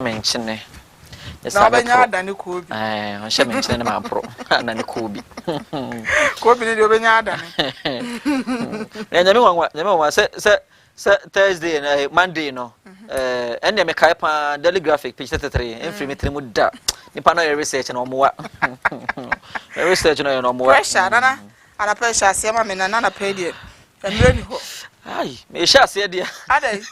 menchine. Na obenya adane kobi. On she menchine na mapro. Adane kobi. Kobi ni de obenya adane. Nyame wa se Thursday and Monday no. And me kai pa daily graphic page 33 enfri me trimu da. Nipa na research na omo wa. Research na omo wa. Pressure nana. Ana pressure asema me nana na pay die. Emre ni ho. Ai, me sha ase dia. Adai.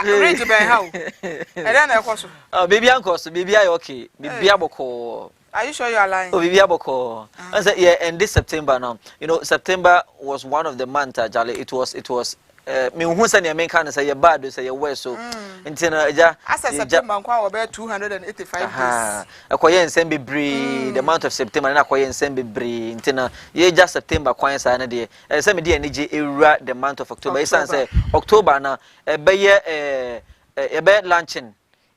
Read by how? Eden na ekoso. Oh, baby ankoso, baby ayi okay. Baby aboko. Are you sure you are lying? Oh, baby aboko. I said yeah, and this September now. You know, September was one of the months Jale. It was me who say me kan say you bad say you worse so. Nti na ja. As September kwa we be 285 days. Akoye nsem bebre the month of September na akoye nsem bebre. Nti na ye just September kwan sa na de. Say me de enije ewura the month of October. It say October na be launching.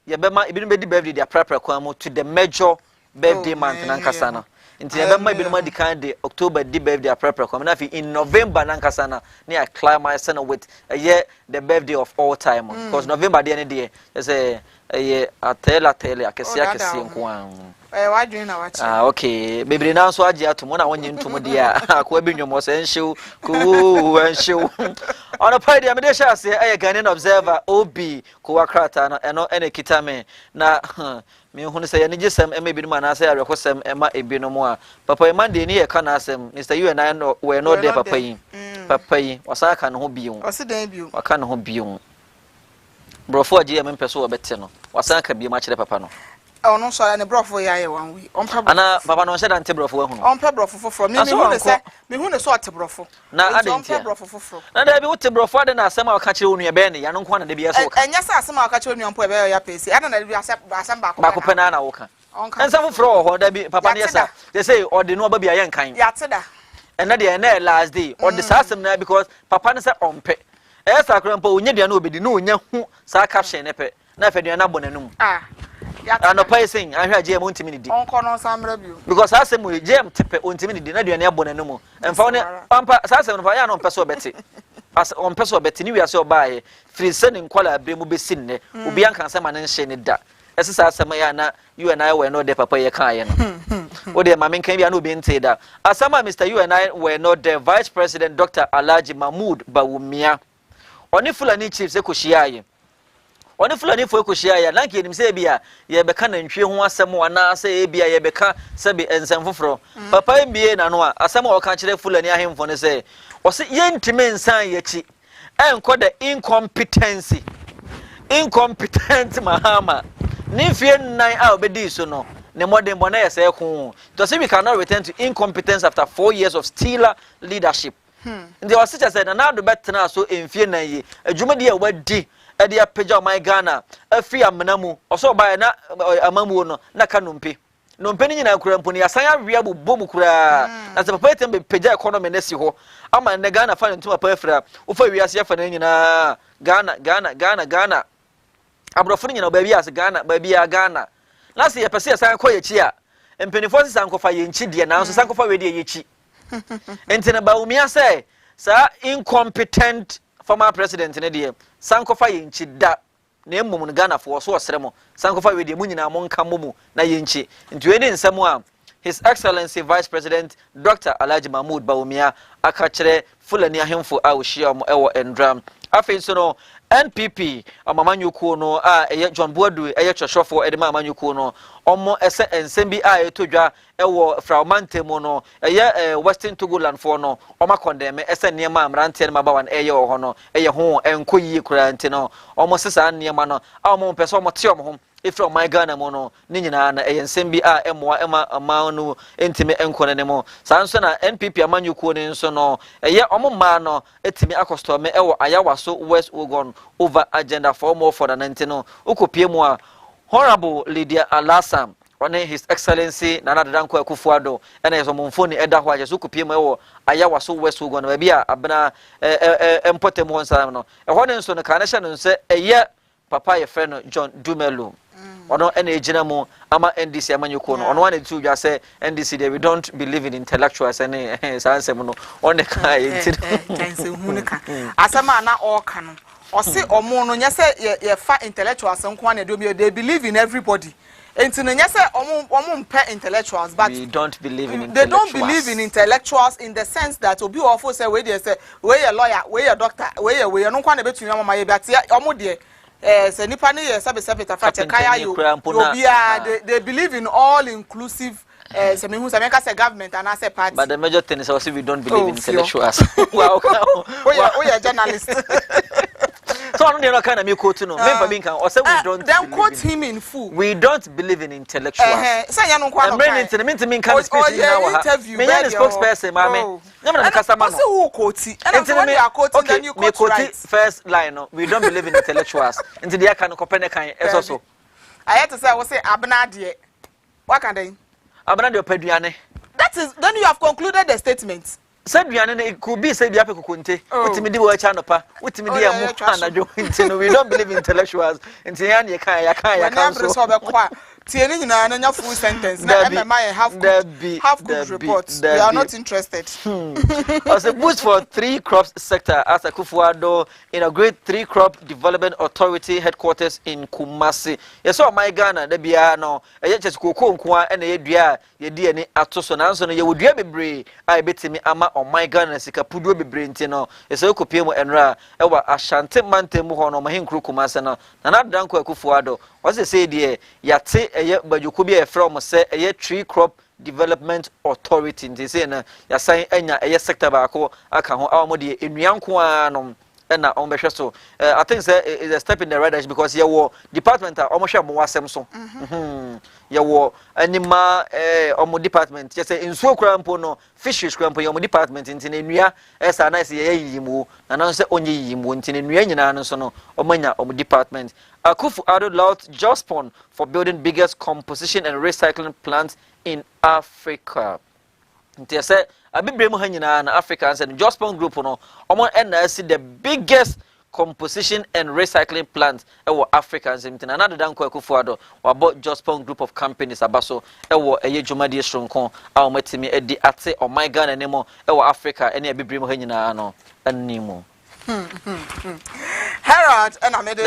Ye be ma ebi no be di birthday their prepare kwan mo to the major birthday month nankasa na. Nti ebe ma ibinu ma di kan de October di birthday prepare come na fi in November nankasa na near climax na with the birthday of all time because November dey any day say atela akese nko an wadwin na wachi okay bebre na so age ato mo na wonye ntom de akwa benwom so enhyew ko enhyew ona pai de me de sha se Ghanaian Observer obi ko wakrata na eno ene kitame na me hunu say ye gisem ema ebi no ma na say arekosem ema ebi no mo a papa Monday ni ye kana asem Mr. Nw3n we no de papa yi wasa ka no ho biun wasa dan biun waka no ho biun brofo agi em peso obete no wasa ka bi ma kire papa no ono so na brofo ya ye wan wi ana papa no she dan te brofo hu no onpa brofo foforo me hu ne so ate brofo na adenti onpa brofo foforo na da bi wote brofo ade na asem a waka kire onu ye be ne ya no nko na de bi yeso ka enya sa asem a waka kire onu ampo e be ya pesi ana na bi asem ba ko pena na woka ensa foforo ho da bi papa ne yesa they say ode no ba bi ayen kan ya teda and na last day or the asem na because papa ne say ompe esa krampa onye dua na obedi na onya hu sa caption ne pe na fa dua na bonanum ano paising ahwe age mo ntimi di onko no samra bio because asem we jem tepe ontimi di na dua na bonanum emfa ne pampa sa asem no fa ya no pese obeti as on pese obeti ni wi ase obaye free sending kwala abremu besin ne obi anka asem ane nhye ne da ese sa asem ya na you and I were not there papa ye kan ye no o de ma men kan bia no obi nte da asama Mr. Nw3n were not the Vice President Dr. Alhaji Mahmood Bawumia oni Fulani chiefs ekohia oni Fulani fo ekohia ya lanke enim se bia ye beka na ntwe ho asem wana se bia ye beka se bi ensem foforo papa mbie na no a asem o ka kire Fulani ahemfo ne se o se ye ntime nsan ye chi enko the incompetent mahama ni fie nan a obedi so no ne modern bona ye se ko to say we cannot return to incompetence after 4 years of stellar leadership ndi o se say na do betena so enfie nan yi adwuma de wadi e de apagya my Ghana afi amnamu oso ba na amamu no na kanompe nompe ni nyina kura mponi asan awia bobom kura na se papa etem be pagya economy na si ho ama ne Ghana fa ntuma pa afra wo fa wiase fa na nyina Ghana abrofo nyina ba wiase Ghana ba bia Ghana na se ye pese asan koye chi a empenifo se san kofa ye nchi de na so san kofa we de ye chi entina ba umia say sa incompetent former president ne de sankofa yenchi da na emmum no Ghana fo so osremo sankofa we de mu nyina mo nka mu na yenchi nti we ni nsemu a His Excellency Vice President Dr. Alhaji Mahmood Bawumia aka kire Fulani ahemfo a wo hia mo ewo Ndram afei so no NPP amamanyuku no John Boadu chosofo edema amanyuku no omo ese ensem bi etodwa ewo fragmentemo no Western Togoland for no oma condemn ese niema amrante ma bawan ho no ho enkoyi kura nti no omo sesa niema no omo pese omo te omo ho ifro my Ghana mo no ni nyina na ensem bi emoa ema ama no entime enkone ne mo sanso na NPP amanyuku ne nso no omo ma no etimi akostome ewo ayawaso West Ogon over agenda for more for the 19 ukopie a Honorable Lydia Alasam one His Excellency Nana Danko Akufuado ena yeso monfoni eda ho ajesu ukopie ewo ayawaso West Ogon ba bia abena empotemu ho nsam no ho ne nso no kanehye no nse papa ye friend John Dumelu ono ena ejina mu ama NDC amanyuko no ono wane tu dwa say NDC they we don't believe in intellectuals ene sansem no one kai enti kanse hunu ka asama na oka no or say omo no nya say ye fa intellectuals nko na they believe in everybody. Enti no nya say omo mpe intellectuals, but we don't believe in they intellectuals. don't believe in intellectuals in the sense that obi ofo say we dey say we a lawyer, we a doctor, we no kwa na betumi mama ye but omo dey say nipa ne ye sabe ta fra kaya yo they believe in all inclusive say me who say make us a government and as a party. But the major thing is also we don't believe in intellectuals. Wow. We are journalists. So I don't kind of me quote no. Me for being can or say we don't. Then quote him in full. We don't believe in intellectuals. Say you no kwa no. Me can speak now. Me the spokesperson, mama. Na customer no. So who quote? And when you are quoting then you quote right. First line no. We don't believe in intellectuals. Into the can kopene kan eso. I had to say I was say abna de. What can they? Abna de opeduane. That is then you have concluded the statement. Said it could be said Yape Kunte, Utimidi Wachanopa, Utimidi Anadjo, we don't believe in intellectuals, and Tiani Kaya Tiani and a full sentence. Have good reports. We are not interested. As a boost for 3 crops sector as a Kufuado inaugurate 3 crop development authority headquarters in Kumasi. Yes, so my Ghana, the Biano, a yet Kuku and a Dria, ye DNA Atoson answer, you would be brave. I bet me ama on my Ghana, Sika Pudu be brintino, a so Kupimo and Ra, Ewa Ashante Mante Muhono, Mahin Krukumasana, and not Danko Kufuado. What's they say, dear? Yate, but you could be a from say a 3 crop development authority. They say, ya saying, a sector bako, I can hold our modi in Yankuan. And now on so I think it's a step in the right direction because your department are almost more Samsung. Your anima omo department just say in so crampo no fishes crampo your department in Tinua as a nice yimu and answer only yimu in Tinua and so no omanya omo department. Akufu Addo lauded Jospon for building biggest composition and recycling plants in Africa. They said a bit brave in Africa and Jospon Group no see the biggest composition and recycling plant ewo Africa and another dan ko Akufuado about Jospon Group of companies abaso ewo eye dwumade shronkon a o matimi edi ate o my Ghana nemo ewo Africa ene a bit brave nyina no animo Herald and I made it.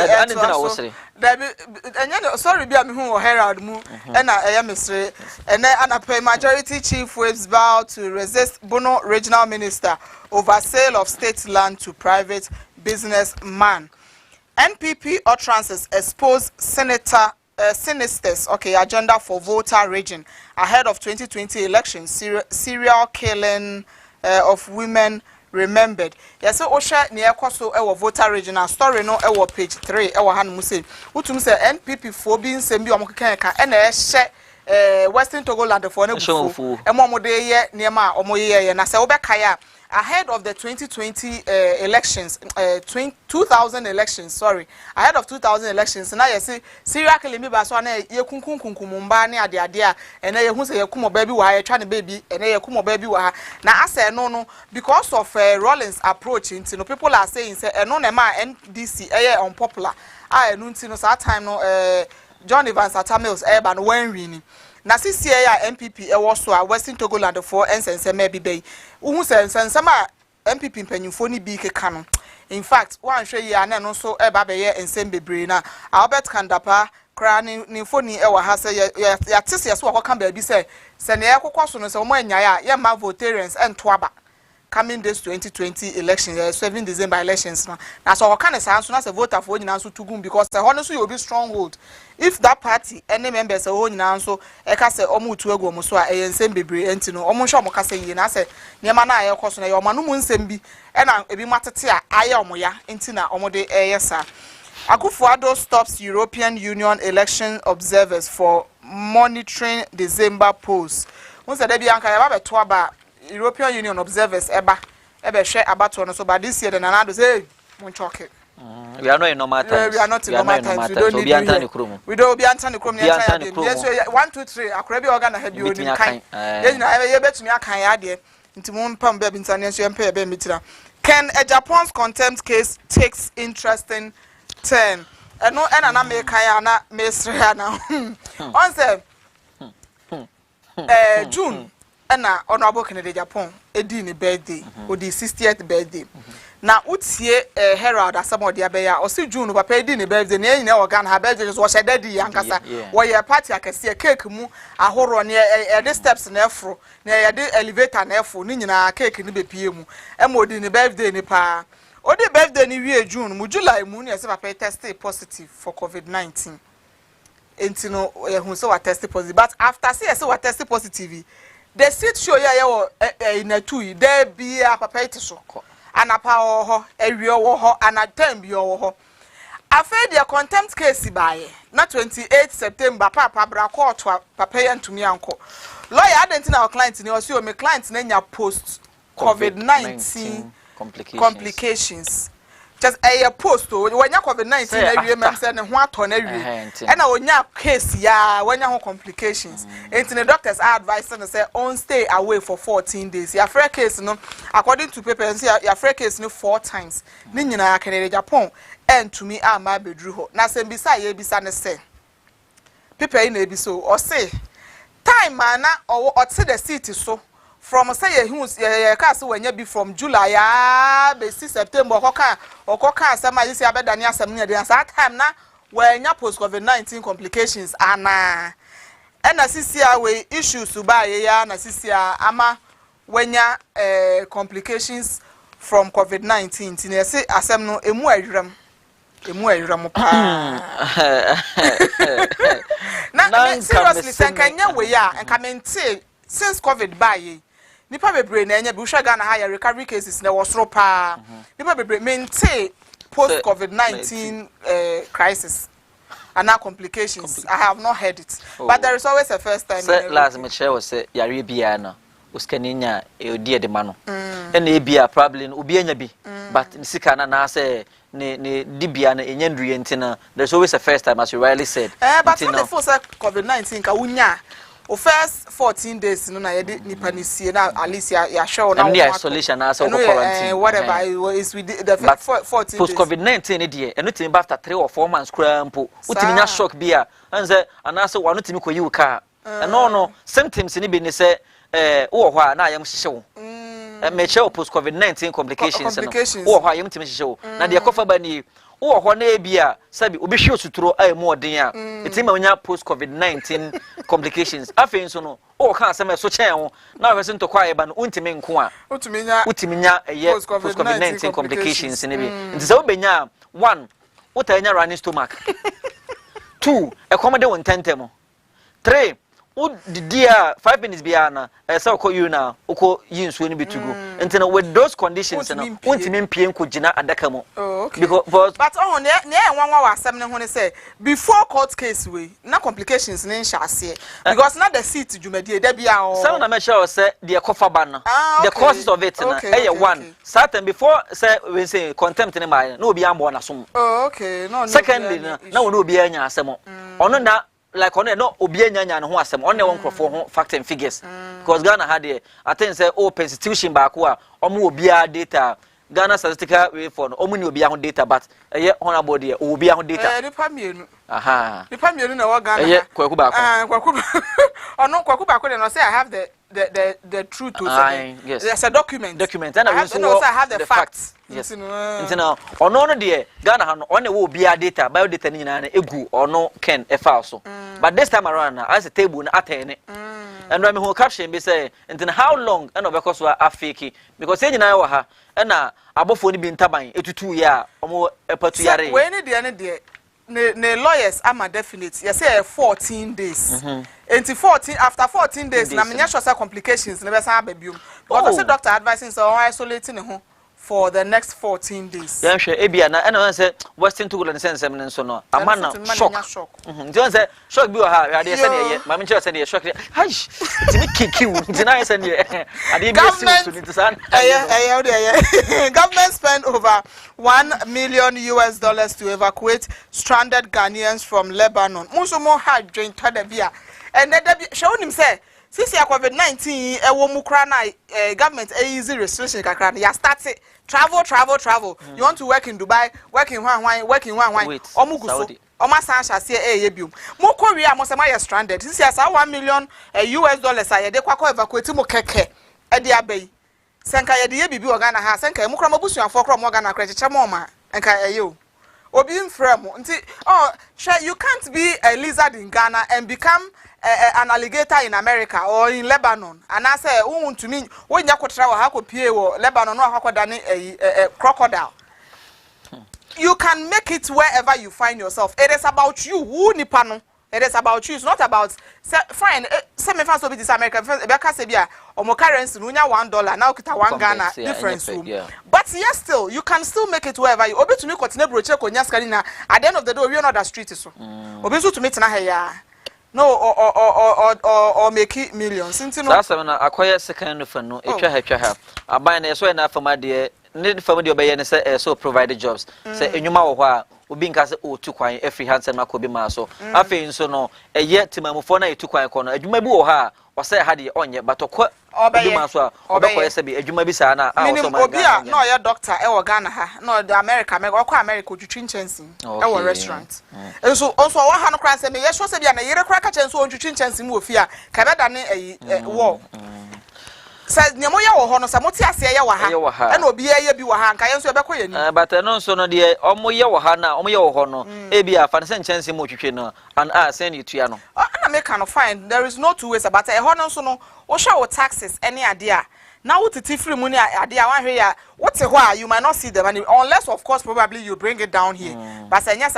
Sorry, be me who Herald mu and I am Mr. And then I pay majority chief waves bow to resist Bono regional minister over sale of state land to private businessman. NPP utterances expose senator sinisters agenda for voter region ahead of 2020 elections. Serial killing of women remembered. Yes, so Osha near Koso ewo voter regional story no ewo page 3 ewo han mu say utum say NPP for being sembi omokekan ka e na Western Togoland for na bufu emo de ye niema omo ye na say obekaya ahead of the 2020 elections 2000 elections sorry ahead of 2000 elections na yes serial killing ba so na ye kunkunkunkumumba ne ade a ena ye hu say ye kumo ba bi wa ye twa ne baby ena ye kumo ba bi wa na ase no because of Rollins approach into no people are saying say eno na ma NDC unpopular enu ntino so that time no John Evans Atamils ban when winning na CCA MPP so a Western Togoland for ensense maybe bay uhu sensama MPP mpanyimfo ni bi keka no in fact one hwe ya na no so ba be ye ensem bebre na Albert Kandapa kra ni foni ha se ya tese so akoka ba bi se ne yakokwaso no se mo anya ya ma votarians entoaba coming this 2020 elections 7 December elections na so waka ne san so na se voter for nyina so tugum because the honor so you be stronghold if that party any members ho nyina so e ka se omo tu egu omo so a ensem bebre enti no omo hwe omo ka se yi na se niema na ayekoso na ye omo no mu nsem bi e na ebi matete a aye omo ya enti na omo de yesa Akufuado stops European Union election observers for monitoring December polls. Won se da bi anka ya ba beto aba European Union observers eba hwe abato no so but this year the nanado say mon choke we are not in normal times. We are not in normal times. We don't need you. We don't be antani krom. Yes, 1 2 3 akora bi organ na ha bi oni kan. Ye nyina ye betumi akan ya de. Nti mo mpam ba bi ntane so empa be mitira. Can a Japan's contempt case takes interesting turn? Eno ena na me kan ya na me sre ya na. On say June ena honorable Kennedy Japan edi ni birthday odi 60th birthday. na utie Herald asamo de abeya o si June papa di ne birthday na nyina organ ha birthday so hye daddy yankasa wo ye party akese cake mu ahoro ne the steps na efro na ye de elevator na efro ni nyina cake ni bepie mu e mo di ne birthday ni pa o di birthday ni wie June mu July mu ne se papa tested positive for COVID-19 entino hu so wa tested positive but after say we tested positive the seat show ya Nw3n there be a papa it so anapa ho ewie wo ho anatem bi wo ho afa dia contempt case bae na 28 September papa bra court papa yantumi anko lawyer identity na client ni o me client na nya post COVID-19 complications just a post when ya COVID-19 na wie mem say ne ho ato na wie e na onya case ya when ya ho complications enti the doctors are advising say on stay away for 14 days ya free case no according to papers ya free case no 4 times ni nyina ya kenere Japan and to me ama bedru ho na sem bisa ye bisa ne say people na ebi so o say time na o te the city so from say ye case wanya be from July be September okoka asama yisi abedani asam ne dey that time na wanya post COVID-19 complications ana na sisia we issues ba ye ya na sisia ama wanya complications from COVID-19 tin say asem no emu awiram pa na seriously sankanya we ya enka since COVID ba ye nipa bebre na enya bi hwa Ghana ha ya recovery cases na wosoro pa nipa bebre maintain post COVID-19 crisis and now complications. I have not heard it, but there is always a first time. Last me share was say yare bia na uskaninya e odi de ma no na e bia probably obi anya bi but sika na say ne dibia na enya ndruye ntina there's always a first time as you rightly said. But for COVID-19 ka unya o first 14 days no na yede nipa ni sie na Alicia ya show na isolation na so quarantine whatever is with the 14 post COVID-19 ne de eno timi after 3 or 4 months crampo utimi nya shock bia anze anase wano timi koyi uka no symptoms ni bi ni se wo ho a na ayam hyehyeo me che post COVID-19 complications no wo ho ayam timi hyehyeo na de kofa ba ni wo ho na ebia sabi obi hwe osuturo amu odin a etima nya post COVID-19 complications afen so no wo kan asem so chen ho na we se ntokwa eba no untimi nko a utimi nya post COVID-19 complications ni bi nti se obenya 1 utanya running stomach 2 ekomode won tentem 3 dia 5 minutes biana say ko you na uko yinsuo ni bitugo ntina with those conditions na untimi mpie nko gina adaka mu because but on ne enwanwa wa asem ne ho ne say before court case we na complications ne nhase because na the seat jumadi da bia o some na me sure say the cover ban no the causes of it na one certain before say we say contempt ne ma na obi ambo na som no secondly na we no obi anya asem ono na like on no obi anya no ho asem on won crofo ho fact and figures because Ghana had I think say open institution back a omo obi data Ghana statistical way for no omo ni obi ho data but honorable there obi ho data nipa mienu nipa mienu na wa Ghana kwaku baako kwaku baako no say I have the truth to say yes. There's a document and I have the facts. Yes. Ntina ono no de Ghana ha no one wo bia data bio data ni nyina na egu ono ken e file so but this time around na as a table na atene and when me ho caption be say ntina how long and obekọ so afeki because e nyina wo ha na abofo ni bi ntaban etutu ya omo epatu yare we ni de ne lawyers ama definite you say 14 days until 14 after 14 days na menya sure complications na be san ababium because the doctor advising so isolating ho for the next 14 days. Yeah, sure. Ebia na ena say Western Togo na sense men so no. Amana shock. Nti say shock bi o ha, ade say dey ma me say dey shock. Hai. Ti me kikiu. Nti na say dey. Ade bi so nti san. Government spent over $1 million to evacuate stranded Ghanaians from Lebanon. Muso mo ha dwen tada bia. And that show him say since COVID-19 ewo mu kra na government easy restriction kakra ya start travel you want to work in Dubai work in one omuguso omasan hase biom mo korea mo se ma stranded since $1 million a ye de kwakọ evacuate mo keke e de abai senka ye de bibi organa ha senka mu kra mabusuafo kra mo organa kra cheche mo ma enka eyo obi mfrem nti oh you can't be a lizard in Ghana and become an alligator in America or in Lebanon and I say to me when you could travel how could pay Lebanon or how could a crocodile. You can make it wherever you find yourself. It is about you. Who nipano? It is about you. It's not about fine. Some of us will be this American. Because sebia or currency nunya $1 now kita one Ghana difference. But yes, still you can still make it wherever you. Obi to me continue broche ko nya skalina. At the end of the day, we are not the street so. Obi so to me tena heya. No or make it millions. Since no. Sasa na akoya second for no. Etwa ha. Aban na so na fama de. Need family obey and say so provided jobs. Say enyuma wo ho a obi nka say o tu kwan every handsome makobi ma so. Afi nso no eye timamufo na etu kwan ko no adwuma bi wo ha o say ha de onye batokọ obi ma so a obekọ yese bi adwuma bi sa na a so ma obi a no ye doctor e wo Ghana ha no the America me go America otwitwi nchansi e wo restaurant. Enso onso wo ha no kran say me ye so say bi na yere kra ka chenso otwitwi nchansi mu ofia ka be da ne wo says Nemoya or Hono Samotia say Yawaha, and Obia be Wahan, Kayanso Bakoyan. But no so no dear, Omoya Wahana, Omoya Hono, Abia, Fansen Chance Mochino, and I send you Tiano. I make kind of fine. There is no 2 ways about a Hono Sono, or show taxes, any idea. Now what the free money idea one here, what's a while you might not see the money unless of course probably you bring it down here. But yes,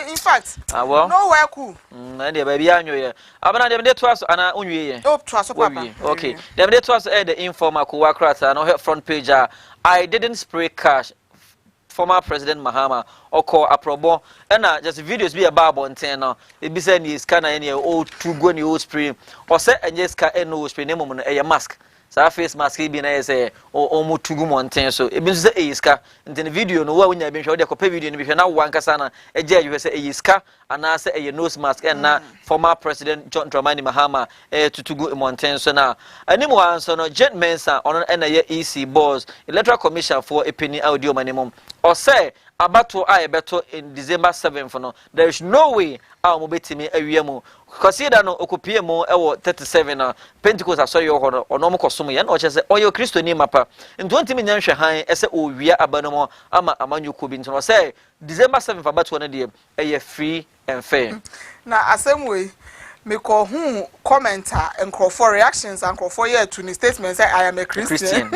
in fact, well, nowhere cool. Baby, I know you. I'm not to us and I only trust okay. Them to us the informal workers and front page. I didn't spray cash. Former President Mahama or call Aprobo and just videos be about on 10 it be saying is kind of any old to go in your spray or say and just can no spray name on a mask. Sa face mask bi na say o mu tugu monten so e bi say eyiska nti video no wa wonya bi hwe de kopa video no bi hwe na wankasa na eje hwe say eyiska ana say eye nose mask and na former president John Dramani Mahama tutugu monten so na animu anso no Jet Mensa ono na ye EC boss electoral commission for epini audio manimum or say abato a beto in December 7th no there is no way a mo betimi awiemu consider no okopie mo ewo 37 na Pentecost asoye ho ono mo kosom ye na o chese oyo Kristo ni mapa ntwonti mi nyanhwe han ese owia abanomo ama amanyuko bi nto say December 7th abato no de eye free and fair na asem we me call who commenter and call for reactions and call for year to the statement say I am a Christian.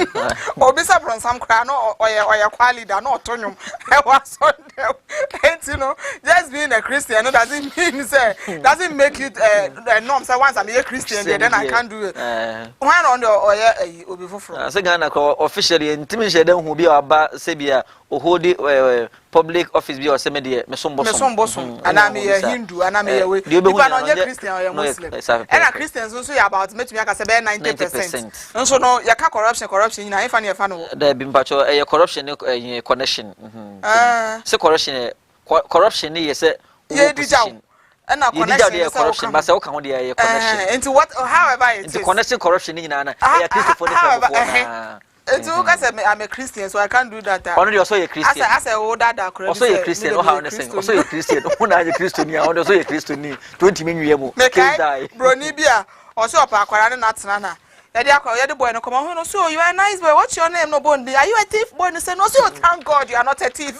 Or be from some cry no or your quality no tonium. I was on them. And you know, just being a Christian no doesn't mean say doesn't make it a norm. So once I'm a Christian then I can't do it. One on the or before from. So Ghana officially intimidate them who be about Sebia or hold it public office be or semedi mesomboso and I'm a Hindu and I'm a way. You are Christian or Muslim. And a Christians also about make me aka say 90%. And so no you can corruption na if any fan there be mpacho corruption connection say corruption ni say opposition and na connection corruption but say o kan ho dey connection into what however it is the connection corruption ni na na e Christopher na I'm a Christian, so I can't do that. Only also a Christian. I say, oh, that also a Christian. No, how anything. Also a Christian. Who are a Christian? Also a Christian. 20 minutes. Make die. Bronibia. Also, Papa, not Nana. The boy no come on. So you are a nice boy. What's your name? No Bondi. Are you a thief? Boy, no say no. So thank God you are not a thief.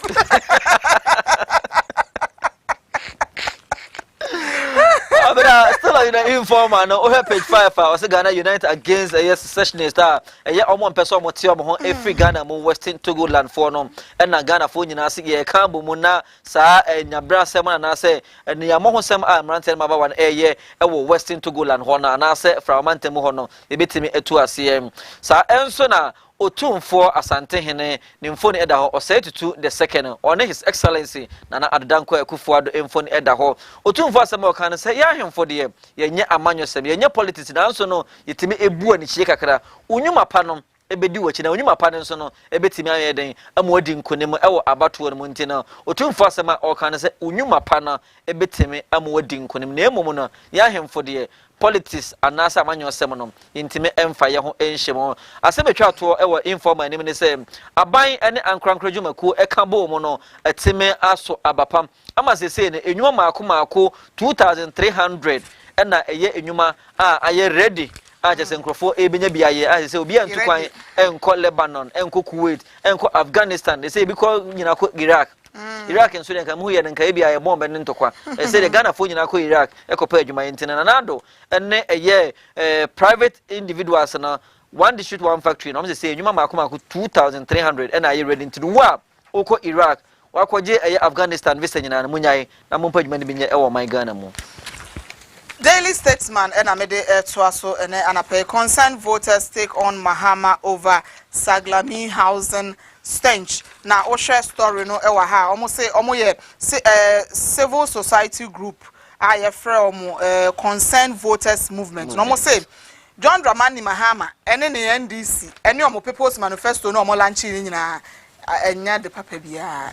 But still in the informal no page 5 was Ghana United against a secessionist a almost person mo every Ghana mo Western Togo land for no and na Ghana for nyina se ye kambo mu na saa nyabra sem na say and ya mo ho sem amranten maba wan ye wo Western Togo land ho na say from mantem ho no e betimi etu asem saa enso na Otumfo Asante Hene nimfoni eda ho osetutu the second on his excellency Nana Adanko Akufo-Addo emfoni eda ho Otumfo asema okan say ya hemfo de ye nye amanyosem ye nye politics na nso no yetimi ebu ani chie kakra unyuma pa no ebedi wachi na unyuma pa nso no ebetimi aye den amodi nkonem ewo abato no ntina Otumfo asema okan say unyuma pa na ebetimi amodi nkonem na emom no ya hemfo de politics anasa amanyosem no intime emfa ye ho enhyem asebetwa to ewo informal nim ne say aban ene ankrankradwumaku ekabo mo no etime aso abapam ama sese ne enwuma maako 2300 ena eye enwuma aye ready a just nkrofo ebenya biaye a say obi antu kwan enko Lebanon enko Kuwait enko Afghanistan they say because nyina ko Iraq Iraq nso den kan mu ye den kan biaye bomb ne ntokwa say the Ghana fo nyina ko Iraq ekopa adwuma yentina na nado enne eye private individuals na one district one factory no say nyuma makoma 2300 and are you ready to do wa oko Iraq wakoje eye Afghanistan visa nyina na munyai na mompa adwuma ne binye e wo man Ghana mu. Daily Statesman and Amede Twaso and Anape concerned voters take on Mahama over Saglami housing stench. Now, Osha story no ewaha almost say omoye civil society group I from concerned voters movement. No say John Dramani Mahama and the NDC any omo people's manifesto no omo lanchi nyina enya de papa bia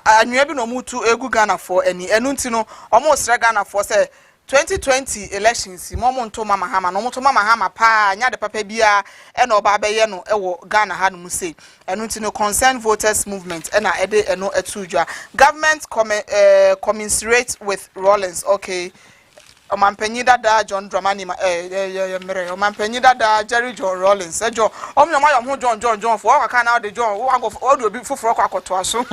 anwea bi no mutu egu Ghana for eni enu no almost Ghana for say 2020 elections momo nto mama hama no moto mama hama pa nya de papa bia e no ba be ye no ewo Ghana ha no say enu no concerned voters movement e na ede eno etudwa government commiserate with Rollins okay Omampenyi dada John Dramani mere Omampenyi dada Jerry John Rollins ejo omnyoma yom John for aka na de John wo go odo bi fufuro kwa akoto aso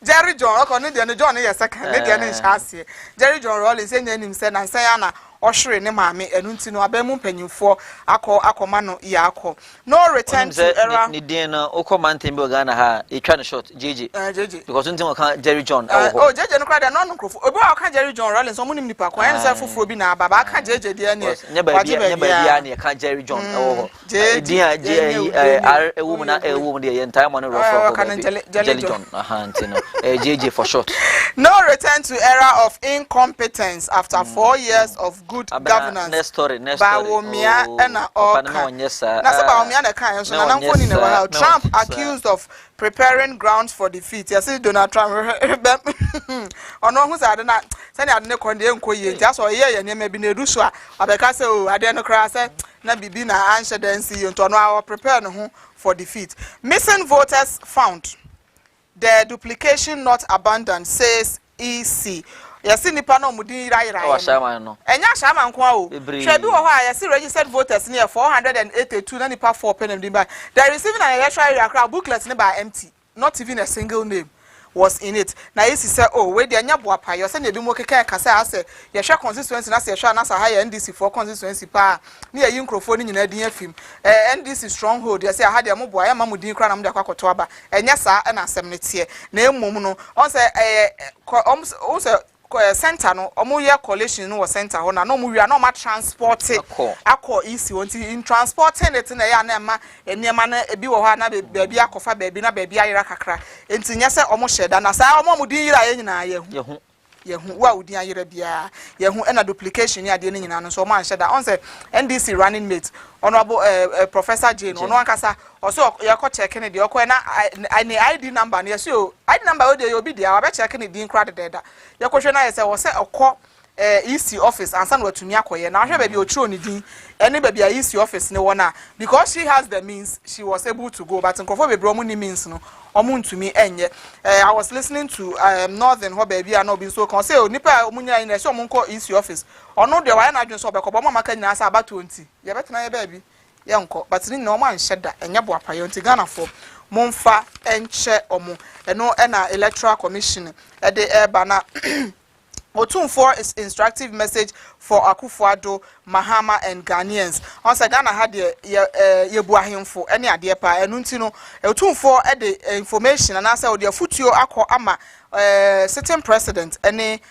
Jerry John oko ne de John ye second ne de ne nhyase Jerry John Rollins enya nim se na nsan ya na ohwere ne maame enu nti no abemu mpanyimfo akoma no ya akọ no return to era ni den na okoma ntem be Ghana ha e twa ne short JJ because ntim oka Jerry John oh JJ no kra de no nkrofo obi oka Jerry John Rollins omo nim nipa kwa ense fufuro bi na baba aka JJ de ne nya ba ne ka Jerry John ewo dia ewo mu na ewo mu de ye entire man rough Jerry John aha ntino JJ for short. No return to era of incompetence after 4 years of good governance. Next story. Bawumia ena oka. Na se Bawumia na kan so na namfoni na wa Trump accused of preparing grounds for defeat. You see Donald Trump ono hu sa de na se na de ne konde enkoye nti aso ye neme bi na erusu a abeka se o ade no kra se na bibi na answer densi nto no a prepare no ho for defeat. Missing voters found. The duplication not abandoned says EC. Yesi nipa no mudi ira o shama no enya shama nko a o hwe bi wo ho a yesi registered voters near 482 na nipa 4 penem din ba they receiving an electoral area booklet ne ba empty not even a single name was in it na yesi say oh we de anya boapa yo say na bi mo keka kasa ase ye hwe constituency na se ye hwe na sa ha ye NDC for constituency pa na ye nkrofo ni nyina din afim NDC stronghold ye say ha de mo boa ye ma mo din kra na mo de akwakoto aba enya sa na asem ne tie na emom no on say o say center no omo ye coalition no center ho na no mo wia na ma transport akọ isi wonti in transporting it na ya na ma eniema na ebi wo ha na baabi akofa baabi na baabi ayira kakra enti nya se omo hyeda na sa omo mu din yira ye nyina ye hu wa udin ayira bia ye hu na duplication ya de ne nyina no so omo anhyeda on say NDC running mate honorable Professor Jane ono ankasa oso ye ko check ne de okọ na ID number na ye so ID number o de ye obi de a ba check ne din kra de da ye ko hwe na ye se wo se okọ EC office and san watumi akoye na hwe ba bi otro ni din eni ba bi EC office ne wona because she has the means she was able to go but nkofo be bro mu ni means no omu ntumi enye I was listening to Northern ho ba bi na obi so kon say onipa omunya na se omunko EC office ono de wa na adwen so obekọ bo maka nyina sa abato nti ye betena ye ba bi ye nko but ni no man hyeda enye bo apayo nti Ghana for momfa enche omu eno na electoral commission e de eba na Otunfor is instructive message for Akufo-Addo, Mahama and Ghanaians. Once Ghana had the buahimfo any idea pa enuntino Otunfor the information and answer the futio akọ ama sitting president any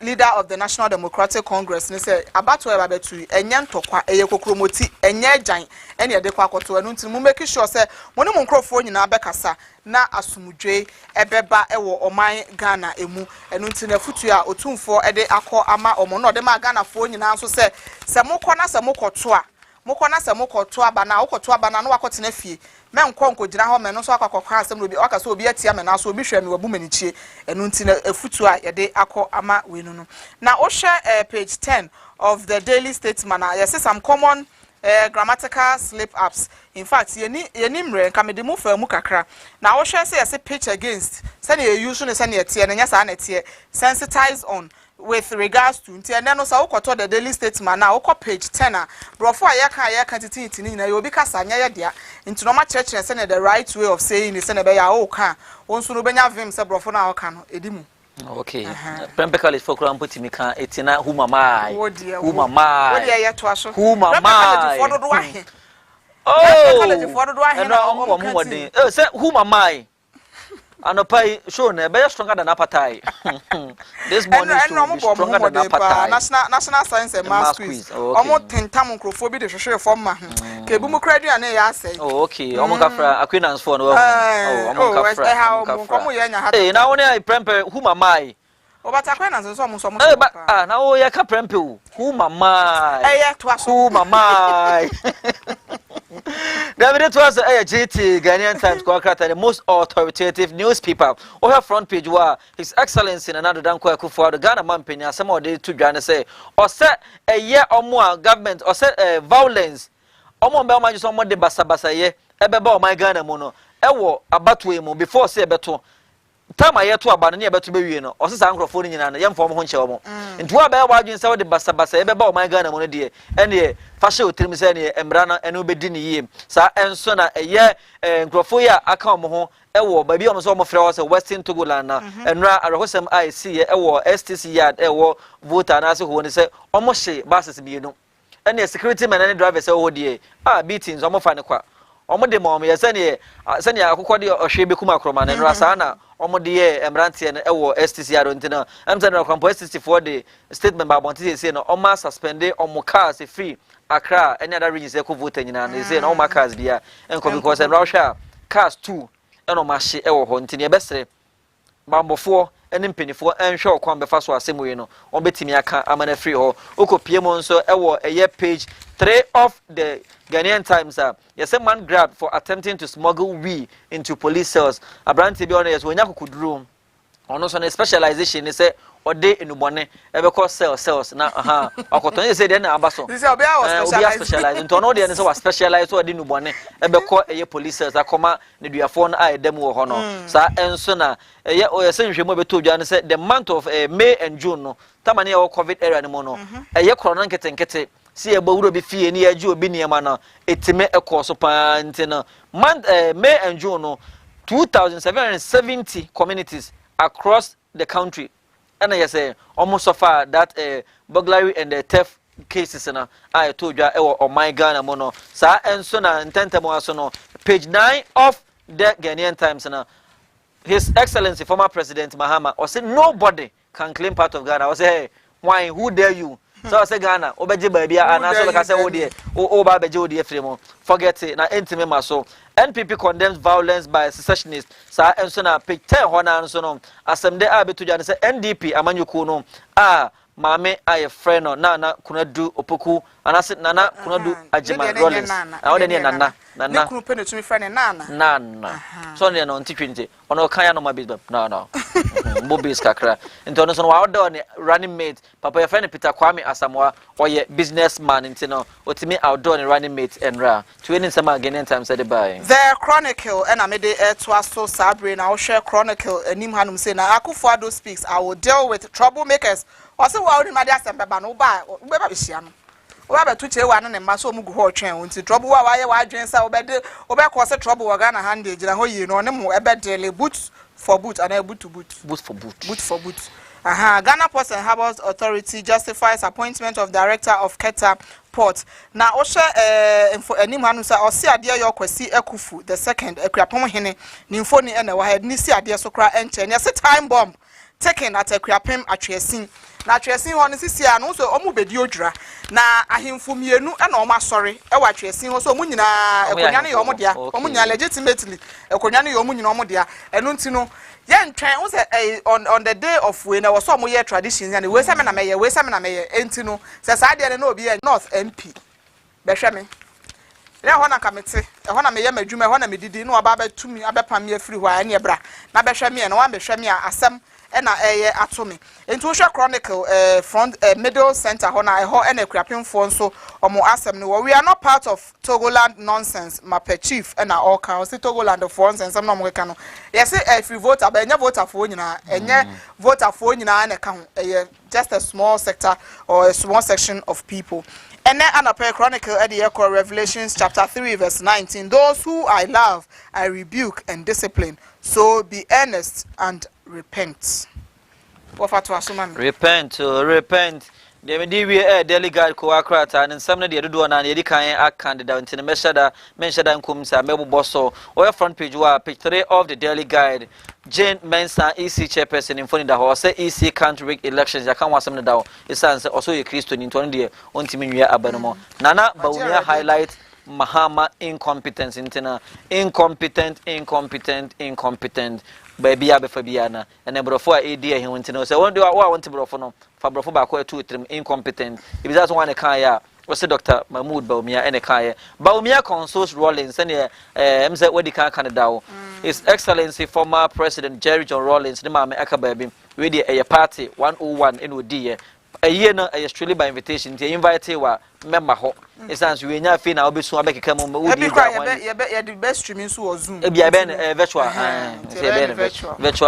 leader of the National Democratic Congress ne say abato e babetu enya ntokwa eye kokromoti enya jan ene de kwa akoto enunti mu make sure say mo ne mo nkrofo nyina bekasa na asumudwe ebeba ewo oman Ghana emu enunti na futu a Otumfo de akọ ama omo no de ma Ghana fo nyina nso say se mokọ na se mokoto a mokọ na se mokoto aba na okoto aba na no wakotena fie me nkonko gina ho me no so akakokwa asem no bi aka so obi atia me na so obi hwe me wabu manichie enunti na efutu a yede akọ ama wenu no na o share page 10 of the Daily Statesman yes some common grammatical slip ups. In fact, yenimre kamede mu fa mu kakra. Na wo hwe say say pitch against. Say na use no say na tie na nya sa na tie. Sensitize on with regards to nti ene no sa wokoto the daily statement na wokọ page 10 a brofo ayeka titini na obi kasa nya ye dia nti no ma church say na the right way of saying say na be ya wo ka wonso no benya vim say brofo na wo ka no edimu. Okay. Prempe college for kram put me kan etina who mama. Who mama. What dey to aso. Who mama. Oh. No, say who mama. Anopai show na be stronger than appetite. This morning show be stronger than appetite. National science and math quiz. Omo tentam nkrofo bi de hwehwe form ma. Ke bu mu kradua na ya asai. Oh okay. Omo kafra acquaintance for no. Oh omo kafra. Omo ye nya ha. Eh na woni ai prempe who mama. Obata acquaintance so omo. Eh ba na wo ye ka prempe who mama. Eh to aso. Who mama. David, it was a GT Ghanaian Times the most authoritative newspaper. On her front page were His Excellency and another Danko Akufo, the Ghana man penny, some of the two Ghana say, or set a year or more government, or set violence. Omo Belma just on the Basa ye, Ebeba my Ghana mono, Ewo, about to before say beto. Time I to about near better be no, or some microphone in a young form of Honcho. And to about watching some of the Basa Ebeba my Ghana mono dear, and ye, Fasho Trimisani, and Brana, and Ubedini ye, Sa and Sona, a year, and Grofoya, Akamoho, Ewo, baby almost almost flowers of Western Togolana, and Ra, a Rosam I see, Ewo, STC yard, Ewo, vote and answer who say, almost she, Basses be no. And the security man and the driver say, oh dear, beatings, almost find a quack. Omo de mom ye sene akokọ de ohwe kuma kroma ne rasa na omo de emrantie ne ewo STC arontina am say na kwampo STC for the statement ba bonti say no omo suspend omo cars free Accra any other regions e ko vote nyina na say na omo cars bia enko because em rahwa cars 2 e no ma hye ewo ho ntine besere bambofo ene mpenifo enhwe okwan befa so asemu no on betimi aka amana free ho okopie mo nso ewo eye page 3 of the Ghanaian Times yes a man grabbed for attempting to smuggle weed into police cells. Abranti be honest when yakukudru ono so na specialization is say ode enubone ebe call cells na akoton say dey na abaso this obi specialized into no dey say was specialized so ode enubone ebe call eye police cells akoma ne duafo na dem wo ho no sa enso na eye oyese nhwemo beto dwa ne say the month of May and June no tamane e COVID area ne mo no eye corona nkete see a bawuro be fie ni agi obi niema na etime ekoso pa ntina May and June no 2770 communities across the country and I say almost so far that burglary and theft cases na I told you on my Ghana mono sa enso na ntentemo aso no page 9 of the Ghanaian Times na His Excellency former President Mahama or say nobody can claim part of Ghana. I say hey, why who dare you? So I say Ghana, obeje baby, and also like I say, oh dear, oh babeje oh dear fremo. Forget it. Na intime maso. NPP condemns violence by secessionists. Sa enso na page 10 hona enso no. Asem de abetu jana say NDP amanyuku no. Mame aye friend no na kuna du opoku anase nana kuna du ajima rollins. Na ode ne nana. Ne kunu pe ne tumi friend nana. Nana. So ne no ntitwinte. Ono kan ya no ma bizbab. No. Mbobis kakra. Nto no so wa ode on running mate. Papa your friend Peter Kwame Asamoah or ye businessman ntino. Otimi outdoor and running mate enra. Twinning sama Ghanaian Times said bye. The Chronicle and amede etwaso sabre na wo share Chronicle enim hanum say na Akufo-Addo speaks I will deal with troublemakers. Ose wa odi made asembeba no ba be hia no wo ba tu chewa no ne ma so mugu ho twen nti trouble wa ye wa adwen sa obede obekọ se trouble wa Ghana hande gira ho yi no ne mo ebedele boot for boot and boot to boot for boot Ghana Ports and Harbours Authority justifies appointment of director of Keta Port na o hye info enim hanu sa o se ade yo kwasi Akufu the second akuapom hene ni info ni ene wa head ni si ade so kra enche ne se time bomb taken at akuapem atwesin na atwesin ho ne sisi a no so omu bedi odwura na ahemfo mienu e na omo asori e wa atwesin ho so omu nyina ekonya ne yo omo dia omu nyina legitimately ekonya ne yo omu nyina omo dia enu nti no ye ntwen wo se on the day of we na wo so omo ye traditions and we se me na meye enti no se sa de na obi North MP behwe me le ho na kamete e ho na meye madwuma e ho na medidi no oba betumi abepam ye free ho a ne bra na behwe me na wa behwe me a asem ena eye atomi enti wo hwe chronicle front middle center ho na ho ena krapemfo nso omo asem no we are not part of Togoland nonsense mape chief ena all kan say Togoland for nonsense am no mo ka no yes if you vote abenya voter for nyina enye voter for nyina na ka ho just a small sector or a small section of people. And then Anapel Chronicle at the Echo Revelations chapter 3 verse 19. Those who I love, I rebuke and discipline. So be earnest and repent. Repent, repent. The media delegate co-acrata and some of the other one and the act candidate in the Meshada, Menshada and Kumsa, Mebu Bosso, or front page, page 3 of the Daily Guide. Jane Mensa EC chairperson in front of the horse, EC can't rig elections. I can't want some of the it sounds also a Christian in 20 years, on Timinia Abanamo. Nana, Baunia highlight Mahama incompetence, incompetent. Baby abe fabiana and brofo idea he went to know so one do I want to brofo no fa brofo ba ko two trim incompetent if that's one kan ya was Dr. Mahmoud Baumia and a kaya Baumia consoles Rollins and say what the Canada His Excellency former President Jerry John Rawlings the mama akababi we a party 101 in Woodie a year no a strictly by invitation to invite wa member ho it sounds we nya fi na obi so abeka come we di the best streaming so or Zoom e virtual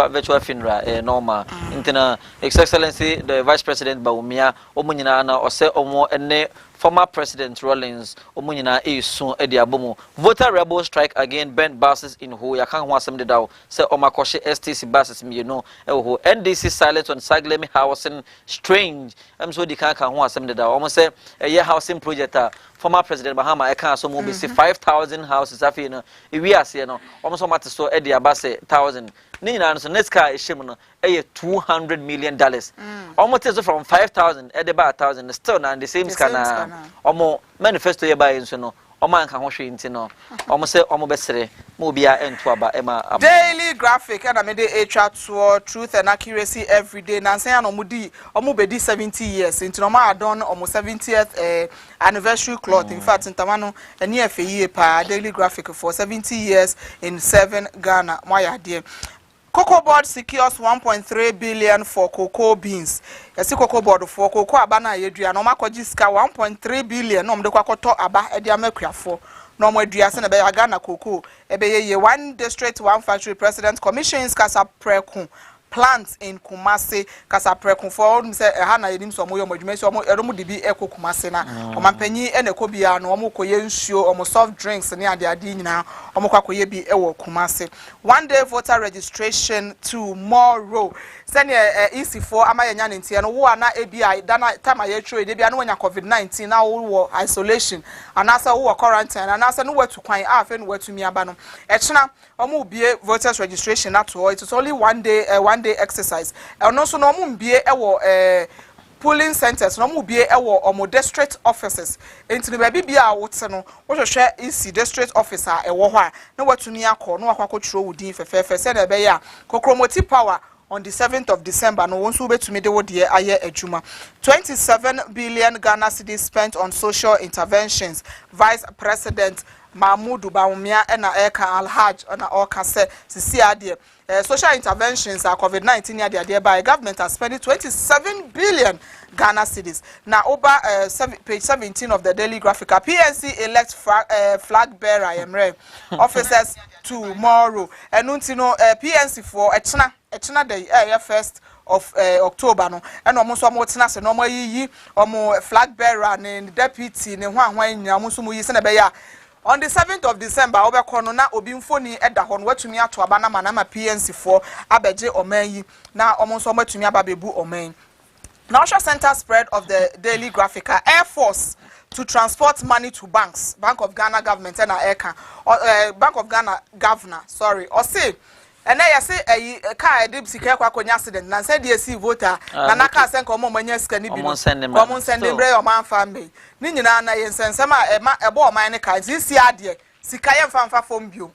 virtual finra normal internal His Excellency the Vice President Baumia omunyina na ose omo ene former President Rawlings omunyina esu edi abomu voter rebel strike again banned buses in ho ya kan ho asem de dawo say omakoshe STC buses me you know ho NDC silent on Saglemi housing strange so di kan ho asem de dawo omo say housing project former President Bahama eka so mo be 5,000 houses afi no we ase no omo so mate so e de abase 1,000 ni nyina so next car e shim no e $200 million omo te so from 5,000 e de ba 1,000 still na the same scan omo manifesto ye ba so no omo anka ho hwe nti no omo se omo besere mo bia ento aba ema daily graphic and I made a chat to truth and accuracy every day na say no omo be di 70 years nti no ma adon omo 70th anniversary cloth in fact ntama no eni afeye pa daily graphic for 70 years in 7 Ghana moya de Cocoa board secures 1.3 billion for cocoa beans. Yesi cocoa board for cocoa abana yedua no makoji sika 1.3 billion no mde kwakoto aba ede amakuafo no mo edua se na be Ghana cocoa ebe ye one district one factory president commissions kasa preku plants in Kumasi kasa preku for say ha na yenim so mo yomodwuma so mo eromu de bi eko Kumasi na o mampanyi ene ko bia no mo koye nsuo o mo soft drinks ne ade nyina o mo kwakoye bi ewo Kumasi one day voter registration tomorrow send EC4 amayanya ntie no wo ana ebia dana time aye tro de bia no nya COVID-19 na wo isolation anasa wo quarantine anasa no watu kwan afa no watu mi aba no echena omo bie voters registration ato it is only one day exercise no so no omo bie ewo polling centers no omo bie ewo omo district offices enti no ba bia wote no wo hwehwe EC district officer ewo ho a na watu ni akọ no akwakotro wudin fefefe se na be ya kokromoti power on the 7th of December no won so betumi de wode aye adwuma 27 billion Ghana cedis spent on social interventions Vice President Mahmoud Baumia ena eka Alhaj na oka se sisi ade social interventions are COVID-19 ade by government has spent 27 billion Ghana cedis na over page 17 of the daily graphic PNC elect flag bearer Emre officers tomorrow enunti no PNC for echina day 1st of October no and omo so omo tena se no omo yiyi omo flag bearer ne deputy ne hwan nyina omo so mu yi se na be ya on the 7th of December obekọ no na obi mfoni eda ho no watumi ato aba na manama PNC for abeje oman yi na omo so matumi aba bebu oman National Center spread of the daily graphic Air Force to transport money to banks Bank of Ghana government and Eka Bank of Ghana governor or say and I say a car did sika kwakonya accident na said DSC voter na naka sen ko mo manya sika ni bi no common send them bre o man family ni nyina na yensensem a ebo o man ne ka this ade sika ye mfamfa fom bio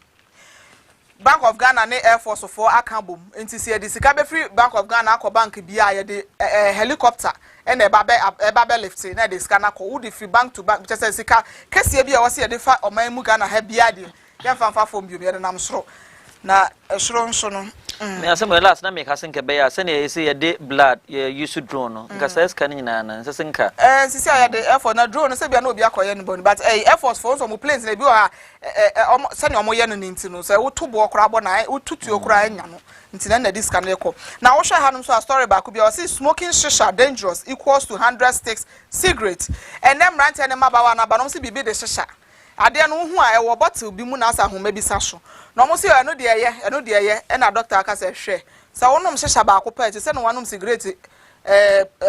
Bank of Ghana ne Air Force for akabom enti se de sika be free Bank of Ghana akọ bank bia ye de helicopter and e ba be lift na de sika na ko wo de free bank to bank just say sika kese bia wo se de fa o man mu Ghana ha bia de ye mfamfa fom bio me de nam soro na esoro nso no me asem last na me ka senka be ya se na ye say ye blood ye use drone no nka say scan nyina na se senka sisi ya de air force na drone se bia na obi akoye no but air force for some planes na bi o se na omo ye no nti no se wo to bo okra bo na wo tutu okra anya no nti na this can ekọ na wo hwe hanum so a story back bi o say smoking shisha dangerous equals to 100 sticks cigarette and them rant and mabawa na banom se bibi de shisha ade no hu a e wo bottle bi mu na asa homa bi sa so na omo se eno de ye e na doctor aka se hwe sa wonom shisha ba ko pa ti se no wanom cigarette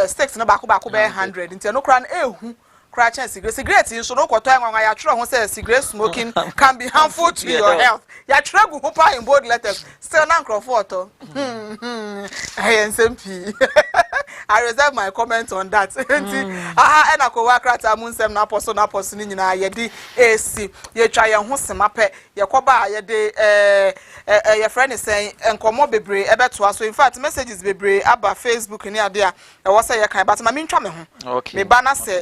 sticks no ba ko be 100 nti no kra na ehu kra chan cigarette so no kwoto enwa ya tro ho say cigarette smoking can be harmful to your health ya tro gu hopa in bold letters still na Crawford to SMP I reserve my comment on that nti ena ko wa krata mu nsem na apostle ni nyina ye di AC ye twa ye ho semape ye koba ye de ye friend say enkomo bebre ebeto aso in fact messages bebre aba Facebook ni ade a e wo say ye kan but ma me ntwa me ho me ba na se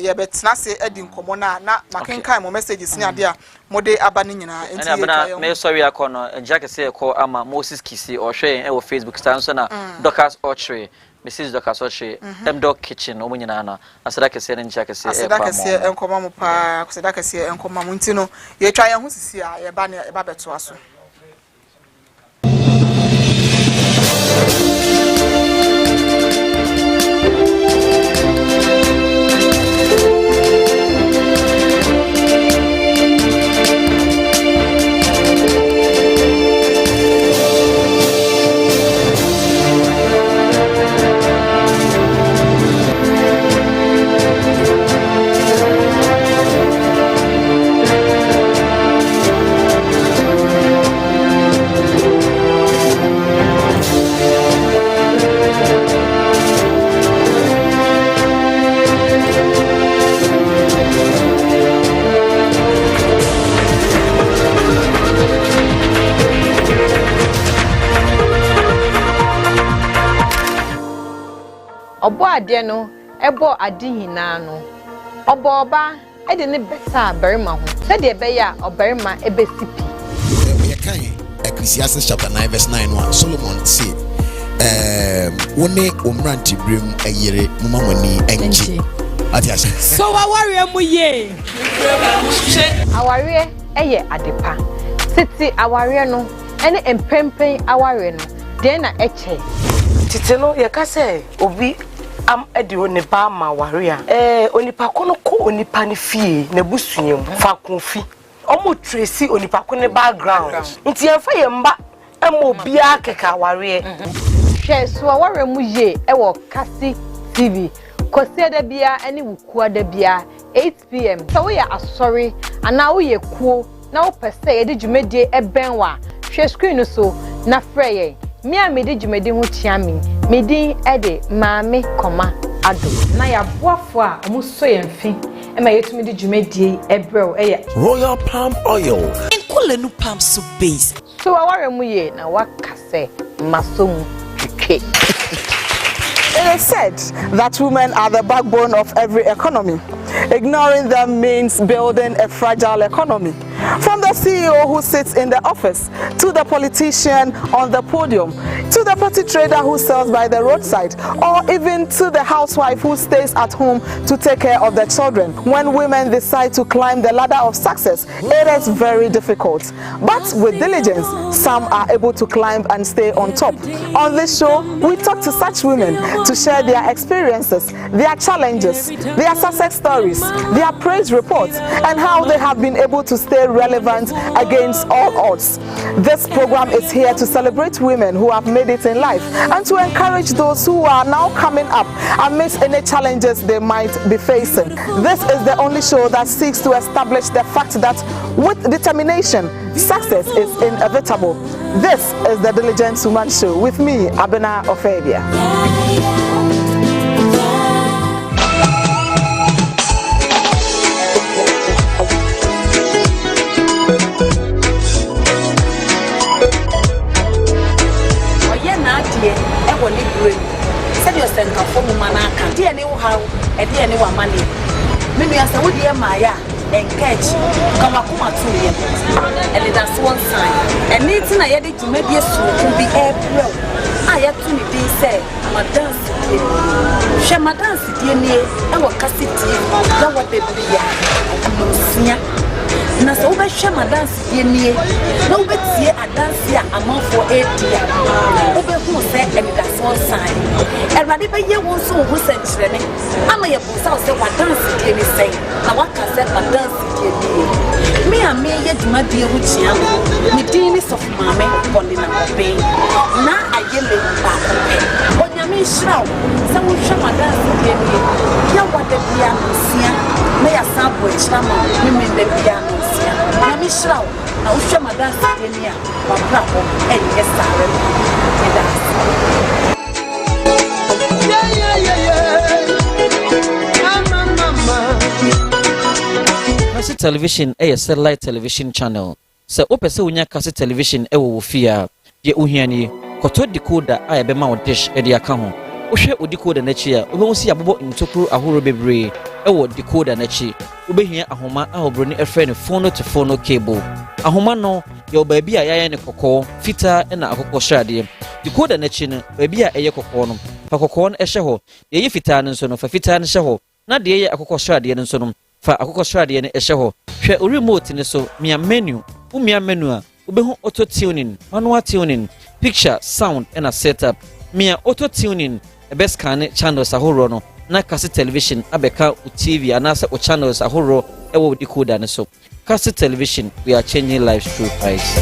ye betena se edi nkomo na makenkan mo messages ni ade a mode aba ni nyina enti ye twa ye me sorry akono Jack say call ama Moses Kisi or hwe e wo Facebook stand so na Doctors Ochre Mrs. Doctors Ochre Doc Kitchen o munyina na aseda kese ne ncha kese e pa mo aseda enkoma mo pa aseda kese enkoma mo nti no ye twa ye ho sisi a ye ba beto aso Obo ade no ebo ade hina no obo oba e de ne beta berima ho se de be ya oberima ebesipi we kan Ecclesiastes chapter 9 verse 9 1 Solomon say woni omranti brem ayere mumamani enchi atiase so aware mu ye aware eye adepa titi aware no ene empempen aware no de na eche titi no ye ka say obi am edi onipa ma ware a onipa kono ko onipa ne fie na busunyem fa konfi omo tracy onipa ko ne background nti enfa ye mba emo bia keka ware hwe so aware mu ye e wo kasi TV kosi da bia ene wuku da bia 8 pm so we are sorry ana wo ye kuo na wo pese ye de dwumedie ebenwa hwe screen so na freye mi a me de dwumedie ho chiami medin ede maame koma ado na ya boafo a omo so ye mfi e ma yetumi de dwumedie ebrew e Royal Palm Oil enkolenu palm soup base so aware mu ye na wakase masomu twetwe. It is said that women are the backbone of every economy. Ignoring them means building a fragile economy. From the CEO who sits in the office, to the politician on the podium, to the party trader who sells by the roadside, or even to the housewife who stays at home to take care of the children. When women decide to climb the ladder of success, it is very difficult. But with diligence, some are able to climb and stay on top. On this show, we talk to such women to share their experiences, their challenges, their success stories, their praise reports, and how they have been able to stay relevant against all odds. This program is here to celebrate women who have made it in life and to encourage those who are now coming up amidst any challenges they might be facing. This is the only show that seeks to establish the fact that with determination, success is inevitable. This is the Diligent Woman Show with me, Abena Ofebia. said you send ka for mu manaka dia ne wo hawo e dia ne wa mane me nua se wo dia ma ya encourage kama kuma to ye and that's one sign and it's na ye to maybe so can be April I to me be say ma dance she ma dance die ni e wo cassette na wo baby ya no sia na so be she ma dance die ni na wo betie a dance ya amanfo edia wo be hu say and that's one sign everybody be ye won so hu say kyerene ama ye bo say wa dance die ni say na wa ka say ma dance die ni me a me ye duma die hu chia me din ni sof mame Paulina Obe na ayele ba onyame shiraw say wo hwe ma dance die ni ya wa de bia no sia me ya sample kyira ma me de bia no sia na me shiraw na wo hwe ma dance die ni a wa bra ho e ye sare me dance Kasi television satellite television channel. Se opese unya kasi television wo wofia ye uhiani koto decoder a be ma dish e de aka ho. Wohwe decoder na chi a obehu si abobo ntokuru ahoro bebre wo decoder na chi. Obehia ahoma a obro ni efre ne phone to phone cable. Ahoma no ye obaabi a yaye ne kokko fita na akokko hwade. Decoder na chi no baabi a eye kokko no. Fa kokko no ehye ho. Ye fita no so no fa fita no hye ho. Na de ye akokko hwade no so no fa akokko hwade ne ehye ho. Hwe remote ne so mia menu a ubehu auto tuning manual tuning picture sound and a setup mia auto tuning e best scan channels ahoro no na cassette television abeka u TV anasa o channels ahoro e wo decoder ne so cassette television we are changing lives through price.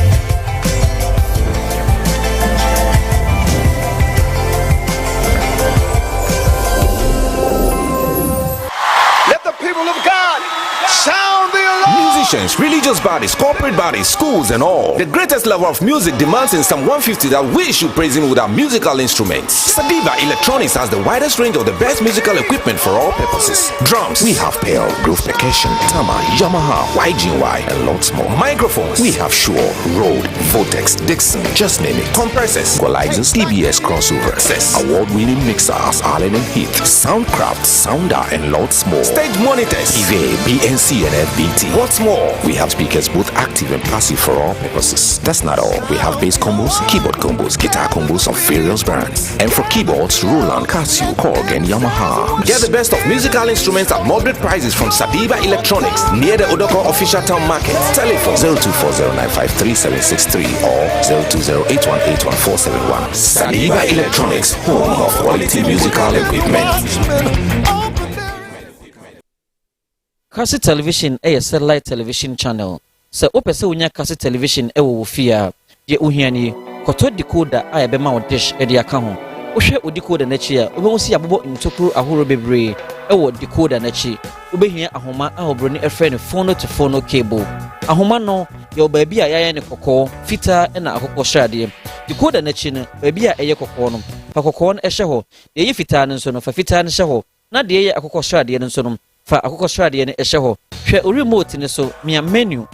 Let the people of God sound the alarm. Musicians, religious bodies, corporate bodies, schools and all. The greatest lover of music demands in Psalm 150 that we should praise him with our musical instruments. Sadiba Electronics has the widest range of the best musical equipment for all purposes. Drums, we have Pearl, Groove Percussion, Tama, Yamaha, YGY and lots more. Microphones, we have Shure, Rode, Votex, Dixon, just name it. Compressors, Equalizers, TBS crossover, access, award-winning mixers, Allen and Heath, Soundcraft, Sounder and lots more. Stage monitors, EVA, BNC and FBT. What's more, we have speakers both active and passive for all purposes. That's not all. We have bass combos, keyboard combos, guitar combos of various brands. And for keyboards, Roland, Casio, Korg and Yamaha. Get the best of musical instruments at moderate prices from Sadiba Electronics near the Odoko Official Town Market. Telephone 0240953763 or 0208181471. Sadiba Electronics, home of quality musical equipment. Kasi television satellite television channel. Se opese unya kasi television wo wofia ye uhiani koto decoder a be ma dish e de aka ho. Wohwe decoder na chi a obehu si abobo ntokuru ahoro bebre wo decoder na chi. Obehia ahoma a obro ni efre ne phone to phone cable. Ahoma no ye obaabi a yaye ne kokko fita na akokko hwade. Decoder na chi no baabi a eye kokko no. Fa kokko no ehye ho. Ye fita no so no fa fita no hye ho. Na de ye akokko hwade no so no fa akokko hwade ne ehye ho. Hwe remote ne so mia menu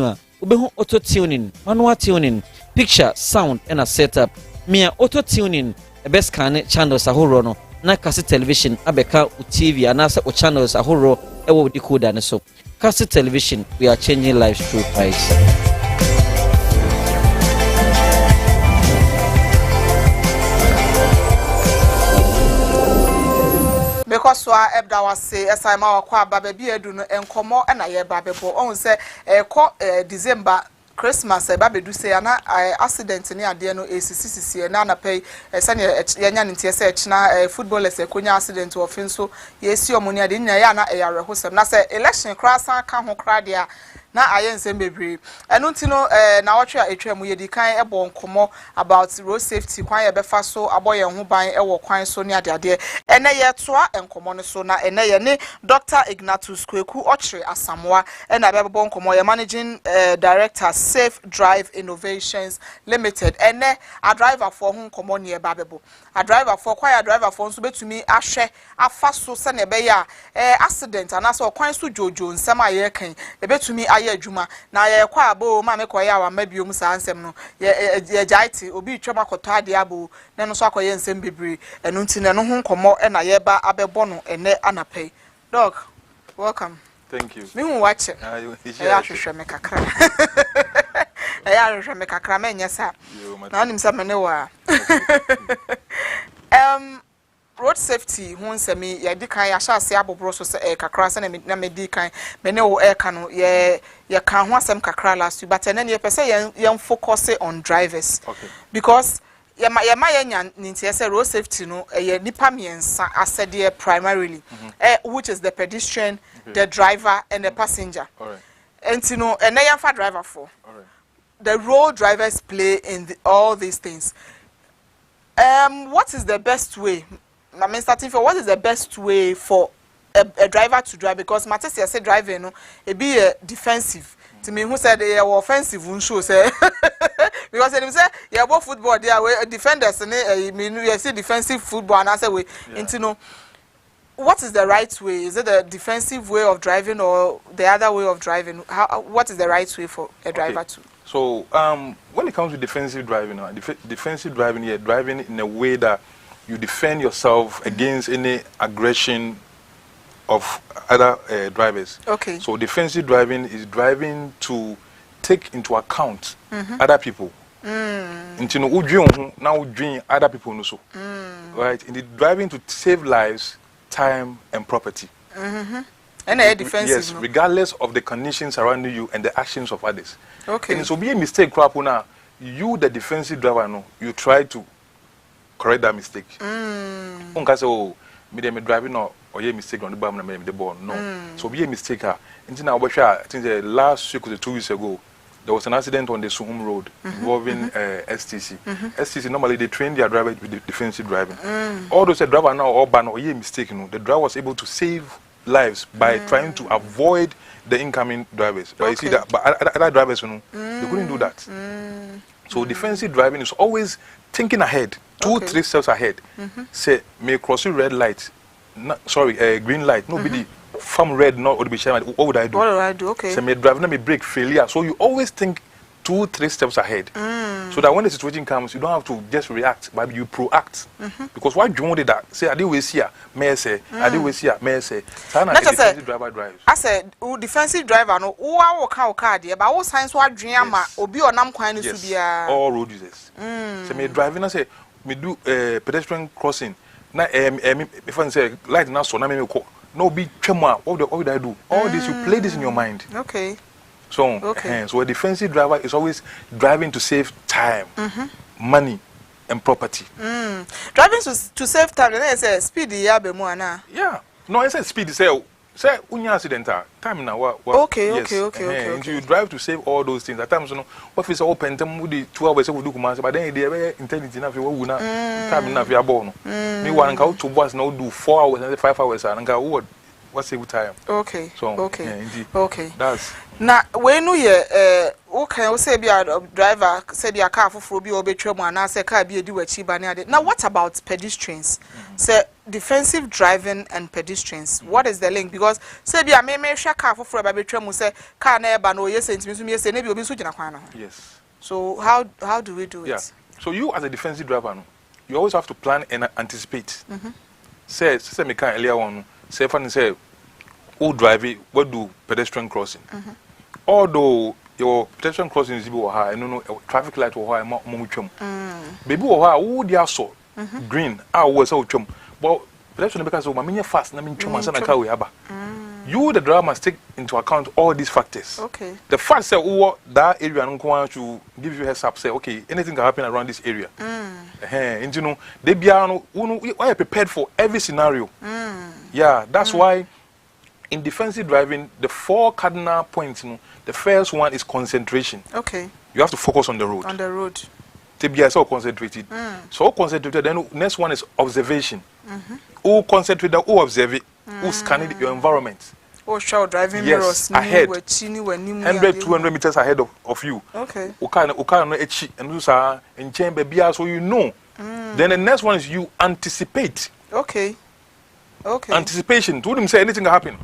a ubehu auto tuning manual tuning picture sound and a setup mia auto tuning e best scan channels ahoro no na cassette television abeka u TV anasa o channels ahoro e wo decoder ne so cassette television we are changing lives through price. Because so ebda wase esaima wakwa aba baby edu no enkomo na ye ba bebo on se December Christmas eba bedu se ana accident ni ade no ACCC na na pay sane yanya ntie se china footballers ekonya accident of nso yesi omoni ade nya ya na eyarehosem na se election crasa ka ho kradia na ayensem bebre enu ntino na wotwe etwa mu yedi kan ebo nkomo about road safety kwan ye befa so aboye ho ban ewo kwan so ni ade ene ye toa nkomo no so na ene ye ne Dr. Ignatius Kweku Ochre Asamoah ena bebo nkomo ye managing director Safe Drive Innovations Limited ene a driver for ho nkomo ne ba bebo a driver for kwan a driver for nso betumi ahwe afa so se ne be ya accident anaso kwan so jojo nsem aye kan ebetumi adwuma na ye kwa abo ma me koya wa mabiom sa nsem no ye jaiti obi twema koto ade abo ne no so akoye nsem bebre enu nti ne no ho nkomo na ye ba abebo no ene anapei dog welcome Thank you. Me who watch it. I should make a cry. I should make a cry. Yes, sir. Now I'm some manure. Road safety, who say me, ya di kan ya sha se abobro so se kakra se na me di kan me ne wo ka no ye kan ho asem kakra last week, but enen ye pese ye focus on drivers. Okay. Because ye ma nya nti say road safety no ye nipa miensa asede primarily, which is the pedestrian, the driver and the passenger. All right. And no ene ya fa driver for. All right. The role drivers play in all these things. What is the best way? I mean, starting for what is the best way for a driver to drive? Because Matthew said driving, no, it be defensive. To me, who said they were offensive, won't show say because they say yeah, about football, they are defenders, and I mean, you see defensive football, and I say we, into no. What is the right way? Is it the defensive way of driving or the other way of driving? What is the right way for a driver to? So, when it comes to defensive driving, defensive driving, you're driving in a way that you defend yourself against any aggression of other drivers. Okay. So, defensive driving is driving to take into account other people. Into now doing other people also. Right? In the driving to save lives, time, and property. And a defensive. Yes, regardless of the conditions surrounding you and the actions of others. Okay. And so be a mistake, crap now. You, the defensive driver, no, you try to correct that mistake. Unka say, oh, me driving or a mistake on the bottom and the ball. No. So be a mistake. Until now, I think the last week or 2 weeks ago, there was an accident on the Suhum Road involving STC. STC normally they train their driver with the defensive driving. Although the driver now or ban or a mistake, you know, the driver was able to save lives by trying to avoid the incoming drivers. But you see that, but other drivers, you know, they couldn't do that. So defensive driving is always thinking ahead, 2-3 steps ahead. Say, may cross red light, green light. Nobody from red, not would be sharing. What would I do? What do I do? Okay. Say, may driving me brake failure. So you always think 2-3 steps ahead, so that when the situation comes, you don't have to just react, but you proact. Because why do you want that? Say, I did waste here, may say, I did waste here, may say. Defensive driver drives. I said, defensive driver, no, who are walk car there, but all signs what dream, or be on quine to be all road users. So, me driving, I say, me do pedestrian crossing. Now, if I say light now, so now me call. No, be chema. What would I do? All this, you play this in your mind. Okay. So, so a defensive driver is always driving to save time, money, and property. Driving to save time, then I say speed. Yeah. No, I said speed. Say unya accident. Time now. Okay. And you drive to save all those things. At times, you know, what if open time with the 2 hours we do commands, but then they are intelligent enough. You will not time enough. You are born. Me one go to bus now do 4 hours and 5 hours and go what? What's the time? Okay. So, okay. That's now when we okay, say be a driver, say be a car for be obetrum and I say car be a do a cheap. Now what about pedestrians? Say defensive driving and pedestrians. What is the link? Because say be a me share car for obetrum say car never no yes and me say maybe obi so jina kwana. Yes. So how do we do it? Yeah. So you as a defensive driver, you always have to plan and anticipate. Say me can earlier on. Say for say who drive it, what do pedestrian crossing? Although your pedestrian crossing is high, I don't know traffic light or high muchum. Baby or high, who they are so green, I was so chum. But pedestrian because of my fast, I mean chum and car we have. You the driver must take into account all these factors. Okay. The fact say that area and going to give you a heads up, say okay, anything can happen around this area. And you know, they be are prepared for every scenario. Yeah, that's why in defensive driving, the 4 cardinal points, you know, the first one is concentration. Okay. You have to focus on the road. On the road. To be so concentrated. So concentrated, then next one is observation. Who concentrated, who observe it, who scan your environment. Or show driving mirrors ahead. 100-200 meters ahead of you. Okay. And chamber so you know. Then the next one is you anticipate. Okay. Okay. Anticipation. To them say anything can happen.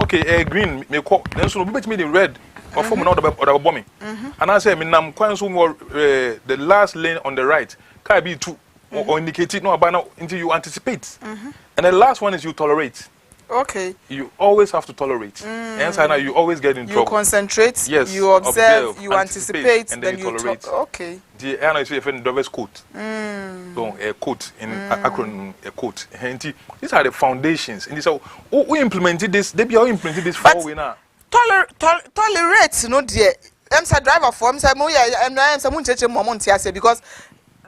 Okay, green may call. Then so be me the red or from another bombing. And I say, I'm quite so more the last lane on the right. Can be 2 or indicate it no about now until you anticipate. And the last one is you tolerate. Okay. You always have to tolerate. And so now you always get in trouble. You concentrate, yes, you observe, you anticipate, and then you tolerate. Okay. The and I say a driver's coat. So a coat in acronym a coat. These are the foundations. And so we implemented this. They be all implemented this for we now. Tolerate, no dear. I'm a driver for because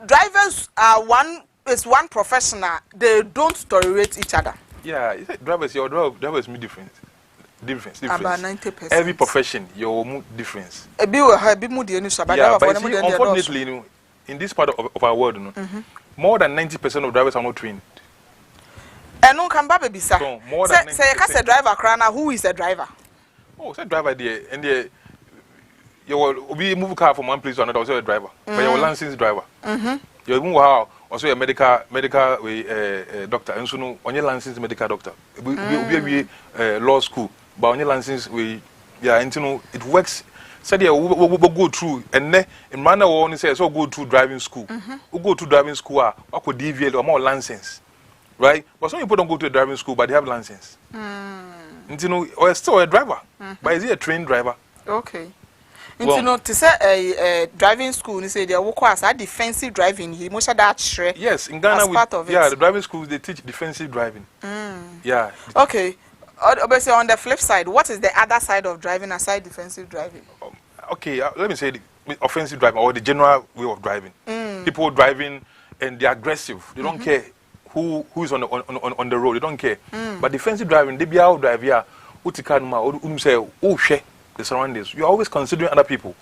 drivers are one professional. They don't tolerate each other. Yeah, drivers, your drivers me different. About 90%. Every profession, your mood difference. Yeah, but unfortunately, in this part of our world, more than 90% of drivers are not trained. And no can baby sir. So more than say a driver crana, who is a driver? Oh, say driver there and there you will be move car from one place to another, also a driver. But you're a licensed driver. You move how also a medical doctor, and so no on your license medical doctor. We law school, but on your license we and you know it works. Said we go through and then in manner we only say so go to driving school. We go to driving school I could deviate or more license. Right? But some people don't go to a driving school but they have license. And you know or still a driver. But is he a trained driver? Okay. Well, you know, to say a driving school, you say they work as a defensive driving. He must have that share. Yes, in Ghana, the driving schools they teach defensive driving. Yeah. Okay. Obviously, on the flip side, what is the other side of driving aside defensive driving? Okay, let me say the offensive driving or the general way of driving. People driving and they're aggressive. They don't care who is on the road. They don't care. But defensive driving, they be out drive here. Say, oh shit. The surroundings. You're always considering other people.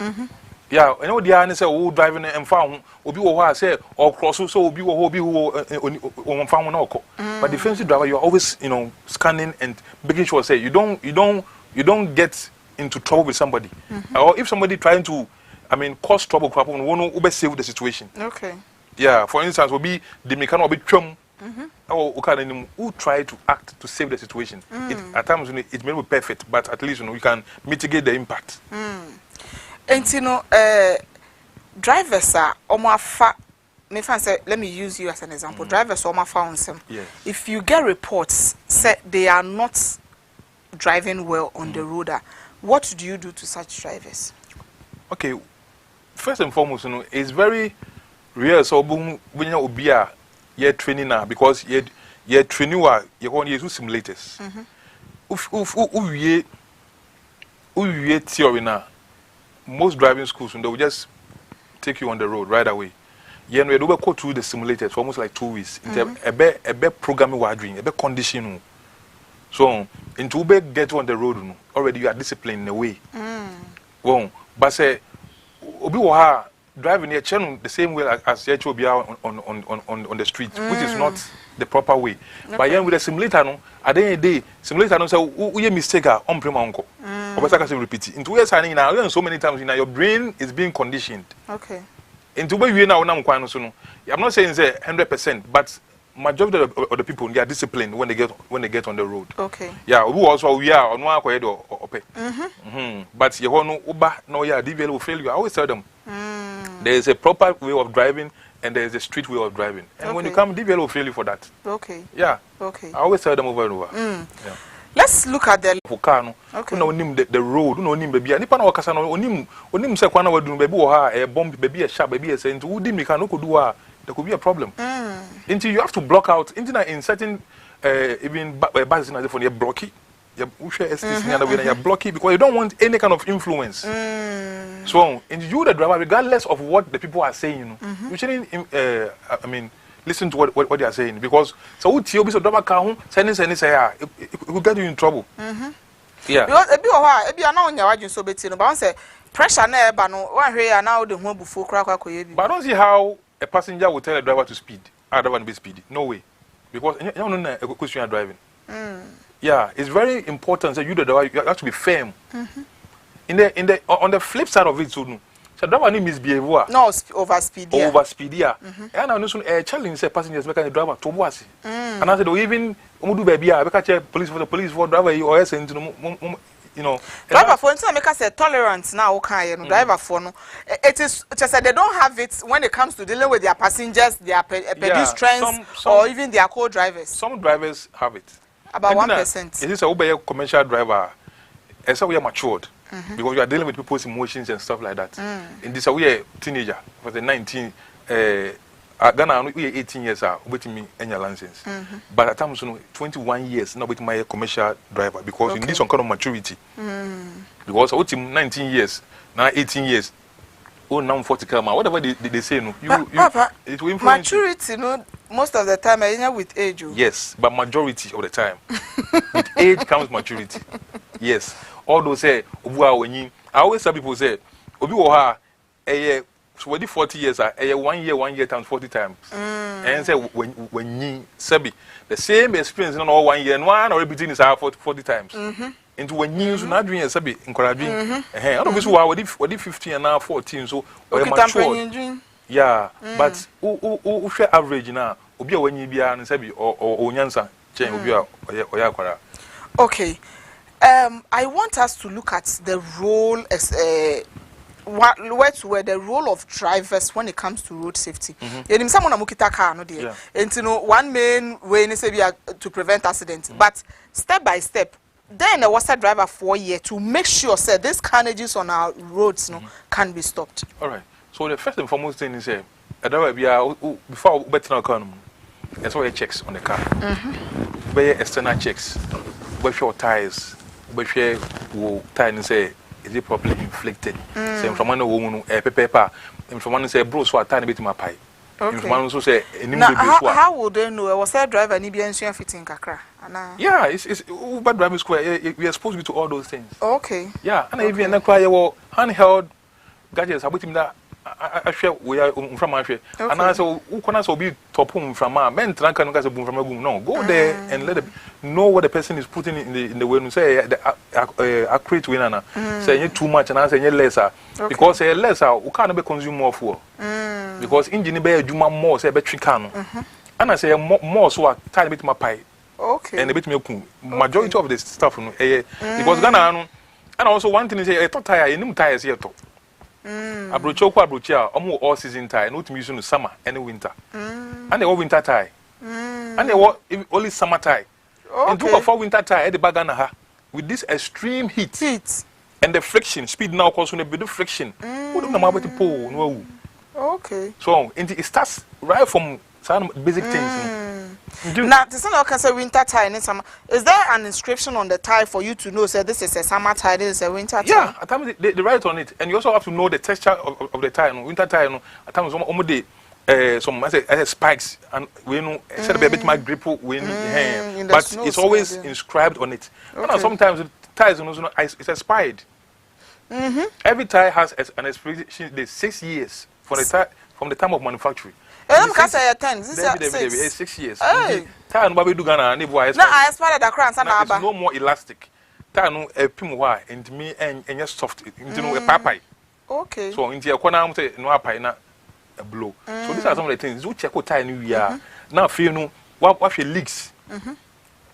Yeah, I know the answer say oh driving and found obi wo say or cross so obi who found no. But defensive driver you're always scanning and making sure say you don't get into trouble with somebody. Or if somebody trying to cause trouble we save the situation. Okay. Yeah, for instance, will be the mechanic will be chum. Who try to act to save the situation. At times it may be perfect, but at least we can mitigate the impact. And drivers are let me use you as an example. Drivers are found some. Yes. If you get reports say they are not driving well on the road, what do you do to such drivers? Okay, first and foremost, it's very rare. So when you you're training now because you're training you're going to use simulators. If theory now, most driving schools they will just take you on the road right away. You know, we go through the simulators for almost like 2 weeks. A better programming we're doing, a better conditioning. So into get on the road already you are disciplined in a way. Well, but say obi driving here channel the same way as on the street, which is not the proper way. Okay. But yeah, with the simulator, at the end of the day, simulator no say we mistake on prima uncle. Or better can repeat it. Into years and now so many times now your brain is being conditioned. Okay. Into where you now I'm not saying say 100%, but majority of the people they are disciplined when they get on the road. Okay. Yeah, we also we are on one but you know uba no yeah DVL will fail you. I always tell them there is a proper way of driving and there is a street way of driving. And when you come, DVL will fail you for that. Okay. Yeah. Okay. I always tell them over and over. Yeah. Let's look at the car. Okay. The road. Baby. Nipa na wakasa no onim se kwana wadu baby wo ha e bomb baby e sharp baby e say nti wudi me can no could do there could be a problem. Until you have to block out in certain even buses in for you blocky. You blocky because you don't want any kind of influence. So, and you the driver, regardless of what the people are saying, you shouldn't listen to what they are saying because so what you be so driver car sending say it will get you in trouble. Yeah. Because ebi ana onya wajun so beti no but say pressure na eba no one here now the hu bufo kra kwa. But I don't see how a passenger will tell a driver to speed. A driver to be speedy. No way. Because you don't know a question of driving. Yeah, it's very important that you the driver you have to be firm. On the flip side of it, so driver need misbehave. No, overspeed. Overspeed, yeah. And I know a challenge say passengers make a driver to was. And I said, even do baby, I catch police for driver or else driver for instance make us a tolerance now okay driver for no it is just that they don't have it when it comes to dealing with their passengers, their pedestrians or even their co-drivers. Some drivers have it. About 1%. It is a commercial driver. As we are matured. Because you are dealing with people's emotions and stuff like that. In this, we are teenager for the 19. Ghana, we are 18 years old. With me, any license. But at times, 21 years now with my commercial driver because in this some kind of maturity. Because with him 19 years, now 18 years. Oh, now 40 km. Whatever they say, no. Papa, it will maturity, no. Most of the time, I know with age. Yes, but majority of the time, with age comes maturity. Yes. All those say, I always tell people say, Obi Woha, so 40 years, 1 year times 40 times. And say, when you sabi, the same experience in all 1 year, and one or between is 40 times. Into when you not doing a sabi, encouraging. I don't know what if 15 and now 14, so mature. Yeah, but who share average now? Obi when you be an sabi or nyansa, change Obi or yakwara. Okay. I want us to look at the role as where the role of drivers when it comes to road safety. You someone amukita car no dear. And you know one main way to prevent accidents, but step by step. Then there was a driver 4 years to make sure that these carnages on our roads can be stopped. All right. So the first and foremost thing is before better car, that's why checks on the car. By external checks, by your tires. But she will tie and say, is it properly inflicted? Say, from one woman, a paper, and from one say, bro, so a tiny bit of my pie. From one also say, how would they know? I was a driver, and he fitting Kakra. Yeah, it's Uber driving square. We are supposed to be to all those things. Okay. Yeah, and even a cry, handheld gadgets, about him that I share we are from my share. And I saw who can also be top home from my men, trunk and gas boom from a boom. No, go there and let them know what the person is putting in the way and say the accurate winner. Say too much and I say lesser. Because say lesser, we can't be consume more fuel. Because engine be do more say battery can. And I say more so a tiny bit my pie. Okay. And a bit milk. Majority of the stuff because Ghana and also one thing is a tire, you tires here too. Abrocha, almost all season tie, not using the summer and winter. And they all winter tie. And they were only summer tie. And do a 4 winter tie at the bagana with this extreme heat. And the friction, speed now causing a bit of friction. Who don't know about the pole? No. Okay. So it starts right from some basic things. Now, this is not a winter tie in summer. Is there an inscription on the tie for you to know? Say this is a summer tie, this is a winter tie. Yeah, at times they write on it, and you also have to know the texture of the tie. Winter tie, at times some I say spikes, and we know instead of a bit my grip when but it's always inscribed on it. Okay. Sometimes the ties it's expired. Every tie has an expiration date 6 years from the time of manufacturing. I'm going to say 10. This is 6 years. Tie no baby do Ghana and I expired the crown. It's no more elastic. Tie no a pimwa and me and just soft into a papai. Okay. So into a corner say no papai a blow. So these are some of the things you check tie new year. Now feel no what your leaks.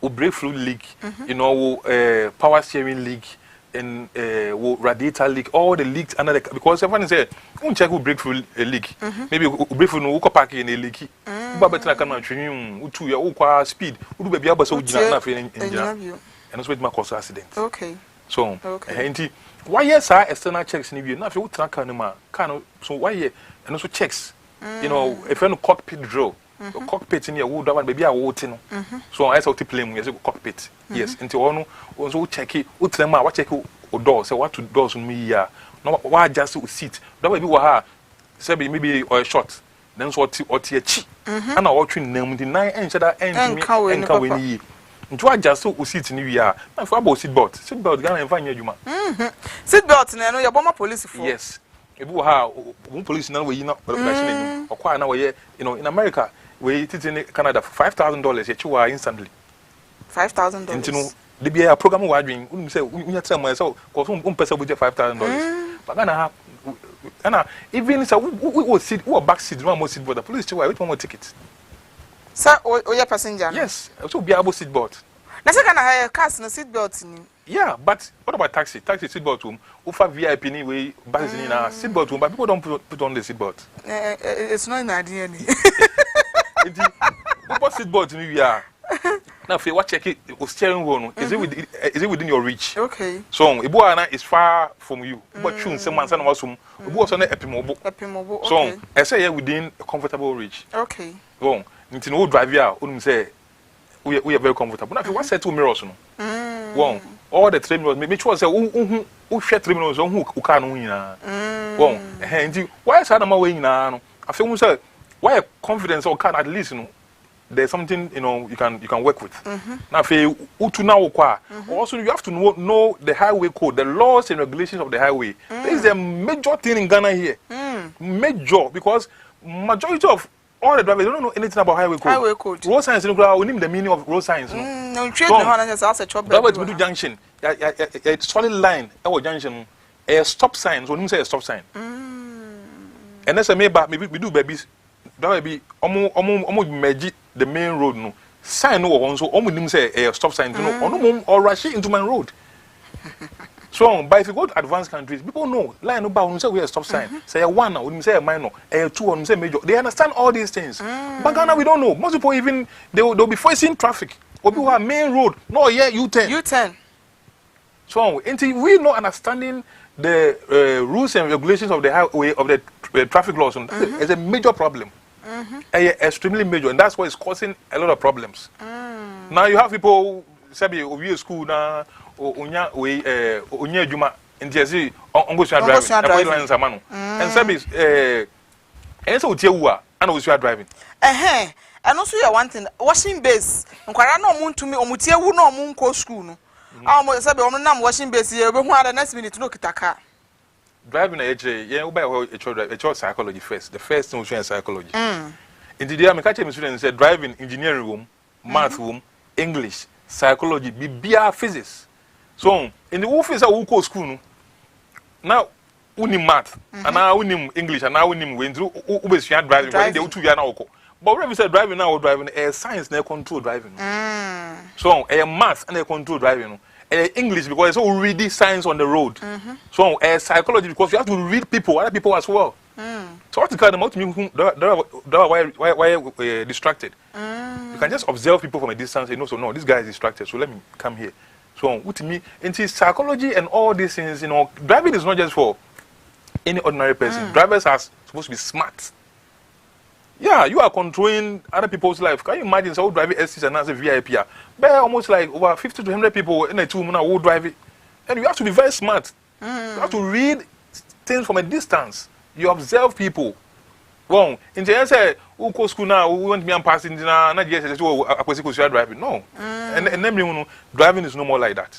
Will breakthrough leak, you know, power steering leak. And radiator leak, all the leaks under the because everyone say, check who break through a leak. Maybe break through no pack in a leaky. But better can train to your speed. Who be able to do and that's what my cause accident. Okay. So, why yes, external checks in you. Now, if you track can so why and also checks. You know, if you cockpit drill. Cockpit in here, would have maybe a water. So I saw to play with a cockpit. Yes, into one also check it, what check or doors, so what to doors on me. No, why just sit? That may be what say maybe or a shot. Then what or tear cheek. And I watching them the 9 inch that end can win. Into I just so sit in you. And for about seat belt, gonna and find you. Seat belt, and I know your bomber police for. Yes. If you have police now, you know, or quite now, you know, in America. We it in Canada for $5,000 you are instantly. $5,000. And you know, the be a program we are doing. We say we tell myself because person with $5,000. But Ghana, even so, we will sit, we back seat, one more seat, but the police too. Which one more ticket? Sir, or your passenger? Yes, so be able seat belt. Now, second, I have cast no seat belt. Yeah, but what about taxi? Taxi seat belt room. Offer VIP anyway, buses in a seat belt room, but people don't put on the seat belt. It's not an idea. What seat belt in you are? Now, if you watch check it, steering wheel, is it within your reach? Okay. So, Ibuana is far from you. But choose someone, son was whom was on a epimobo. So, I say you're within a comfortable reach. Okay. Wrong. Until no drive here, wouldn't say we are very comfortable. Now, if you want to say 2 mirrors, wrong. All the 3 mirrors, make sure say who share 3 mirrors on who can't win. Wrong. And why is Adam away now? I feel say why confidence or can at least there's something you can work with. Now, if you also you have to know the highway code, the laws and regulations of the highway. This is a major thing in Ghana here. Major, because majority of all the drivers don't know anything about highway code. Highway code. Road signs, we need the meaning of road signs. No, we do junction. A solid line. Our junction. A stop sign. So we say a stop sign. And that's a maybe we do babies. That will be almost magic the main road no sign no one so almost say a stop sign no or rush into my road. So but if you go to advanced countries, people know line no bound say we a stop sign. Say a one wouldn't say a minor, a two wouldn't say major. They understand all these things. But Ghana we don't know. Most people even they'll be facing traffic. Or people have main road. No, yeah, U-turn. U-turn. So until we not understanding the rules and regulations of the highway of the traffic laws, is a major problem. Extremely major, and that's what is causing a lot of problems. Now you have people say we school na onya juma ntiasi ongosia driving and say and so tiewu and osia driving and also you one thing washing base nkwara na omuntumi omutiewu na omunko school no say be omo nam washing base ye be hu ada next minute no kitaka driving a child psychology first. The first thing we show in psychology. In the day, I catch a student say driving, engineering room, math room, English, psychology, BBA physics. So in the office I will go school. Now we need math, and now we need English, and now we need when we driving. When they 2 years now. But when we say driving now, driving a science and control driving. So a math and a control driving. English because it's all reading science on the road. So psychology because you have to read people, other people as well. So what to call them out why distracted? You can just observe people from a distance and know so no, this guy is distracted, so let me come here. So what to me into psychology and all these things, driving is not just for any ordinary person. Drivers are supposed to be smart. Yeah, you are controlling other people's life. Can you imagine so driving STs and as a VIP? But almost like over 50 to 100 people in a 2 minute will drive it. And you have to be very smart. You have to read things from a distance. You observe people. Well, in the say, who go school now, who want me and passing dinner, not just I driving. No. And then driving is no more like that.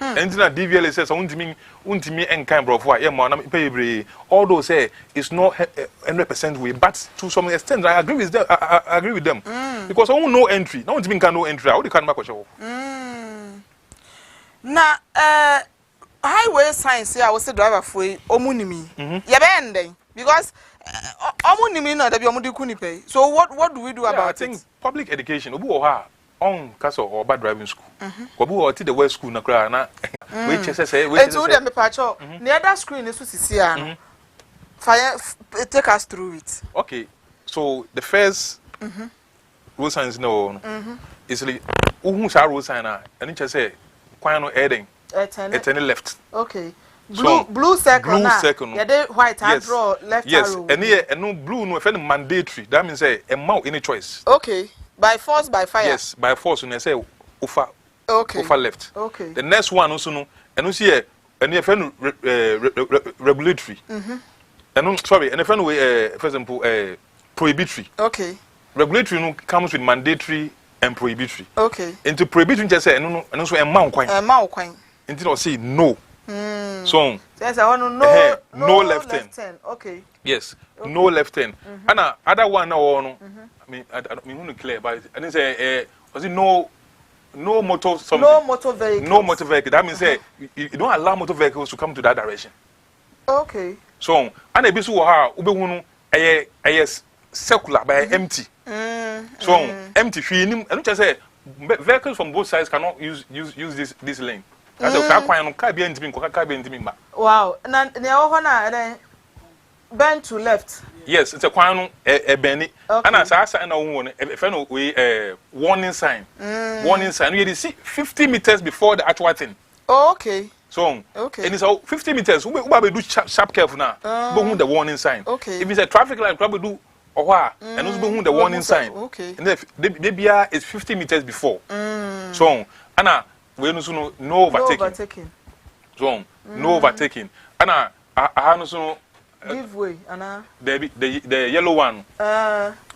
And then DVL says, "Untimi and kind of why although say it's not 100% way, but to some extent I agree with them. I agree with them because I won't know entry. No one can know entry. How they can make a show. Now, highway science. I was a driver for omunimi. Yabende because omunimi na debi omudi kunipe. So what do we do about it? I think public education. On castle or bad driving school. Kobu or the West school na kra na which say which is them pacho the other screen is to fire take us through it. Okay, so the first road signs no is like who sa road sign na and it say kwan no heading turn left. Okay, blue circle yeah they white and draw left arrow. Yes, and no blue no if mandatory that means say a mount any choice. Okay. By force, by fire? Yes, by force. When I say ufa, okay. Ufa left. Okay. The next one also no, and you see and if regulatory. And sorry, and if for example, prohibitory. Okay. Regulatory comes with mandatory and prohibitory. Okay. Into prohibitory, just say and also a mount coin. A mount coin. Until I say no. So. Yes, I want to know. No left turn. Okay. Yes, no left turn. And other one no. I mean, to clear, but I didn't say, was it no motor something? No motor vehicle. No motor vehicle. That means say you don't allow motor vehicles to come to that direction. Okay. So, and a bisu ha ube a circular by empty. So empty feeling. And just say vehicles from both sides cannot use this lane. That's a car. Wow. bend to left. Yes, it's a kwano a benny. And as I said, we warning sign. Warning sign. You see 50 meters before the actual thing. Oh, okay. So, okay. And it's all 50 meters. We do sharp careful now. But the warning sign. Okay. If it's a traffic light, probably do and also the warning sign. Okay. And the BBR is 50 meters before. So, Anna, we no overtaking. So, no overtaking. Anna, I also give way, Anna. The yellow one.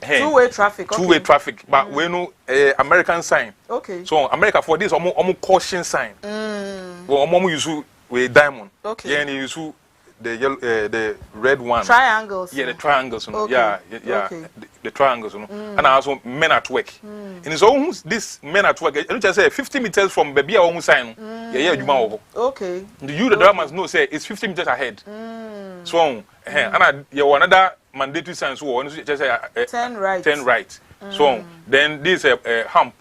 Two-way traffic. Okay. Two-way traffic, but we know American sign. Okay. So America for this, almost caution sign. Well, almost use with diamond. Okay. Yeah, and you use the yellow, the red one. Triangles. Yeah, the triangles. Okay. Yeah. Okay. The triangles. And also men at work. And it's almost this men at work. I just say 50 meters from baby our own sign. Yeah, you know. Okay. You the drivers know say it's 50 meters ahead. So, and you another mandatory sign. So, just say 10 right. 10 right. So, then this hump.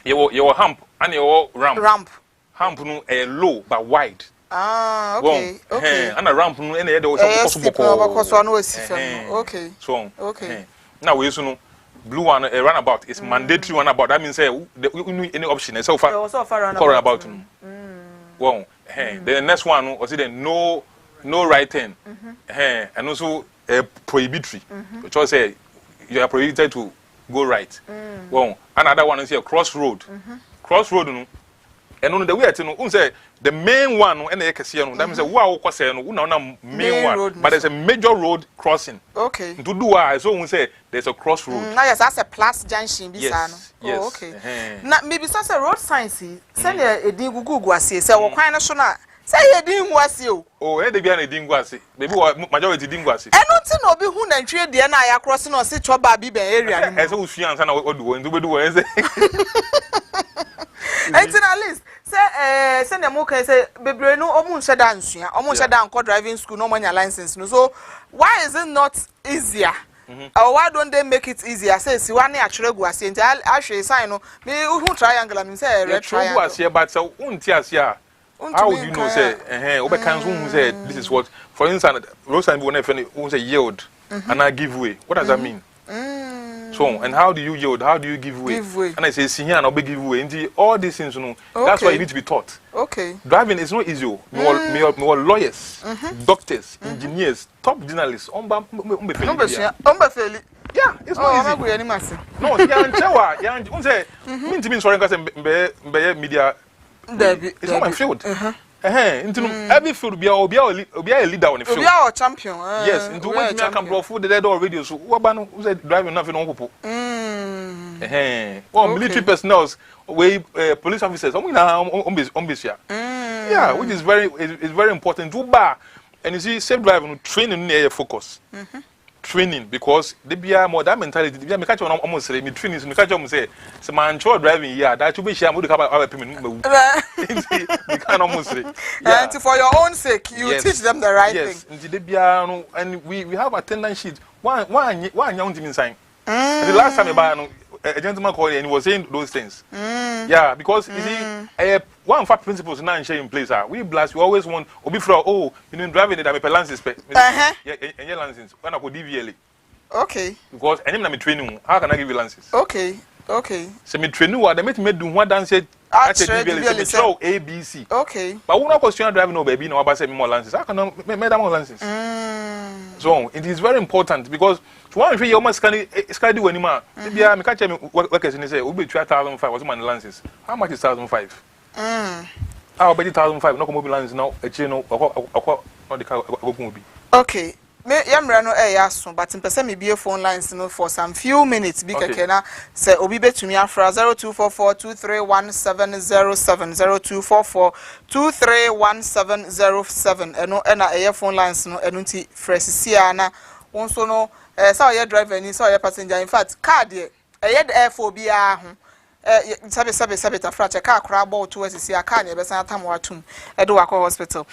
Your hump and your ramp. Hump no low but wide. Ah, okay. Okay. And a ramp no any other okay. So, okay. Now we also know blue one a runabout is mandatory runabout. That means any option so far runabout. Well, the next one was it no right turn. And also prohibitory. Which was say you are prohibited to go right. Well, another one is here crossroad. Crossroad no. And on the way to say the main one and the Cassiano, that means a wow, main one, road, but there's a major road crossing. Okay. To do I so say there's a crossroad. Now yes, that's a plus junction. Yes. Oh, okay. Now maybe such a road sign. Send a Google was say, or kind of sooner. Say you didn't was you. Oh, they be an edingwasi. Maybe majority dingwasi. And not to know be who and trade the I crossing or sit your baby area. As we see, and I would do it. It's at least say send them okay say baby no almost shut down driving school no money license no so why is it not easier or why don't they make it easier say si one actually go say actually sign no me who triangle I mean say red triangle but so how would you know say over can say this is what for instance roadside won't say yield and I give way what does that mean? So, and how do you yield? How do you give way? And I say, see here and I'll be give way. And all these things, you know, that's why you need to be taught. Okay. Driving is not easy. More lawyers, doctors, engineers, top journalists. Yeah, it's not easy. No, media. It's not my field. Every field be a leader on the field. Be a champion. Yes, into when you can blow food the dead or radio. So what about who's driving nothing on people? Well, military personnel, police officers. Yeah, which is very important. And you see, safe driving training near focus. Training because they be more that mentality. They me catch on almost say me training. Me catch on say so man driving here. That should be share. We can our payment. We can almost say. And for your own sake, you teach them the right thing. Yes, they be and we have attendance sheet. One young team sign. The last time a gentleman called and he was saying those things. Yeah, because you see, one fact principles now in place. We blast. We always want. Oh, you know, driving it. I'm a license. Yeah, and your license. When I go DVLA. Okay. Because any time I training, how can I give you license? Okay. So me training what they make me do one dance. I said DVLA. So ABC. Okay. But when I question driving, no baby, no about say me more license. I cannot make that more license. So it is very important because. So one you almost can do anymore. Maybe I catch me workers and say, "Will be 2,500." What's my license? How much is 1,500? How about 1,500? No mobile license now. A channel or the car will be. Okay. Me yamrano yaso but mpese me be phone lines no for some few minutes bi keke na say obi betumi afra 0244231707 0244231707 eno na phone lines no eno nti fresh sia na wonso no say your driver ni say your passenger in fact car de the airfo bia ho sabe ta fracha car kra about to see a car ne be san atam watum edo wako hospital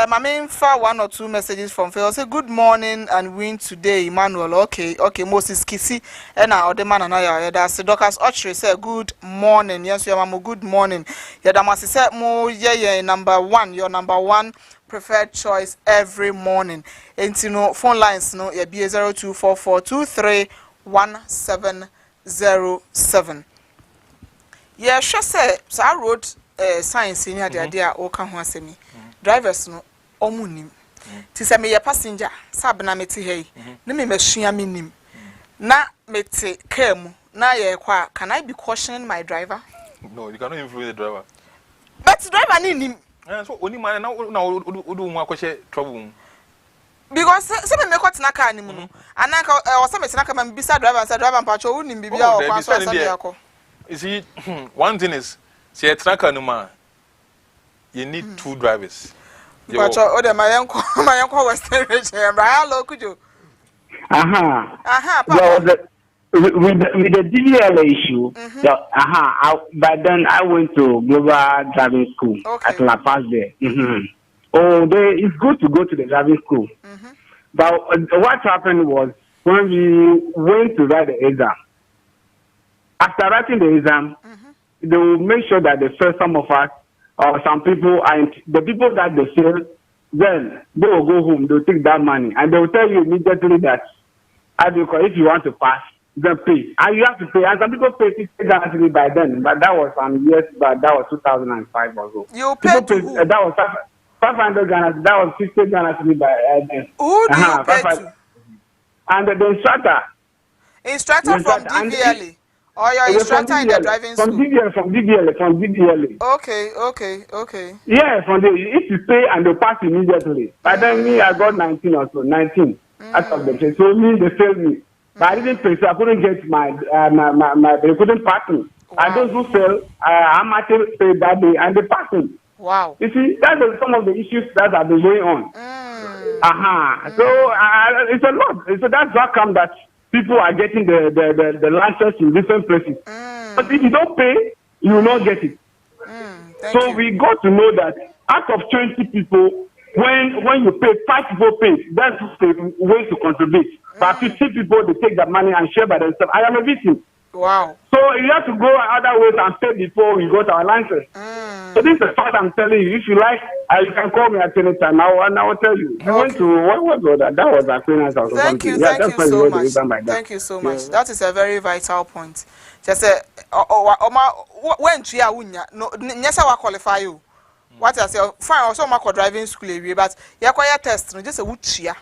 my main for one or two messages from Phil say good morning and win today Emmanuel okay Moses Kisi na odema na ya da se Docas Ochre say good morning yes your mama good morning ya da mase say mo ye number 1 your number 1 preferred choice every morning. And you know, phone lines no be 0244231707. Yeah, sure say sa road science in the idea o kan ho asemi. Drivers no omunim. Ti say me passenger sabna meti hey. Na me masua minim. Na meti car mu na ye kwa can I be cautioning my driver? No, you cannot influence the driver. But driver ni nim. So only man now do one question trouble. Because some me kwat na car ni mu no. Ananka o some me tina man bisa driver say driver mpacho wo nim bibia o kwa so asami yakọ. You see, one thing is, see a tracker no man. You need two drivers. But oh, the my uncle Western region. Hello, could you? Well, with the DVL issue, but then I went to Global Driving School at La Paz there. Oh, it's good to go to the driving school. But what happened was when we went to write the exam. After writing the exam, they will make sure that they fail some of us or some people, and the people that they fail, then they will go home, they'll take that money, and they will tell you immediately that if you want to pass, then pay. And you have to pay. And some people pay 50 Ghana by then, but that was some years back, that was 2005 or so. You pay to who? That was 500 Ghana, that was 50 Ghana by then. Who do you pay to? And the instructor. Instructor from DVLA? Or your instructor in the driving school? From DVLA. Okay. Yeah, if you pay and they pass immediately. But then me, I got 19 or so, 19 out of them. So they failed me. But I didn't pay, so I couldn't get they couldn't pass me. Wow. And those who fail, I'm actually paid that day and they passed me. Wow. You see, that's some of the issues that have been going on. So it's a lot. So that's how come that people are getting the license in different places. But if you don't pay, you will not get it. So we got to know that out of 20 people, when you pay, 5 people pay. That's the way to contribute. But 50 people, they take that money and share by themselves. I am a victim. Wow. So you have to go other ways and pay before we got our license. So this is the fact I'm telling you. If you like, you can call me at any time now, and I will tell you. We went to what was that? That was Aquinas or something. Thank you so much. Thank you so much. That is a very vital point. Just say, when you are no, nyesa wa qualify you. What I say, fine. Also, my driving school area, but you acquire test. No, just a wuchia.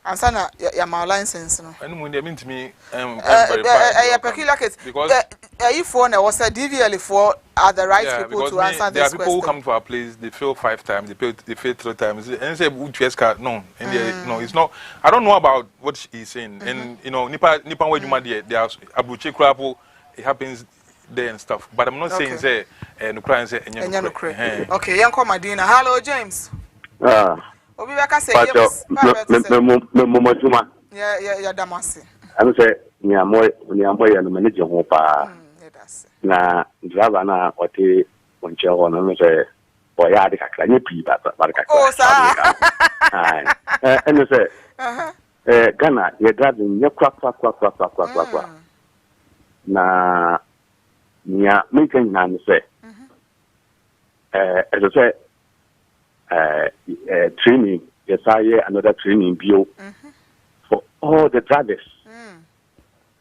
And sana my license no. And when they mean to me, a peculiar case because if one was a DVL for are the right people to answer this question. There are people who come to our place, they fail 5 times, they fail 3 times, and say no, no, it's not. I don't know about what he's saying, and you know, Nipa where you might there are abuche krapo, it happens there and stuff. But I'm not saying say no cry and say okay, young Madina. Hello, James. Obi beka say yes. Momojuma. Yeah, damasi. Anu say ni amoy ya no manage ho pa. Na driver na ote onche ho no say o ya de kakra nye pi ba kakra. Oh sa. Anu say Ghana ye driving nye kwa. Na nya making na say as I say training, yes, another training bio for all the drivers.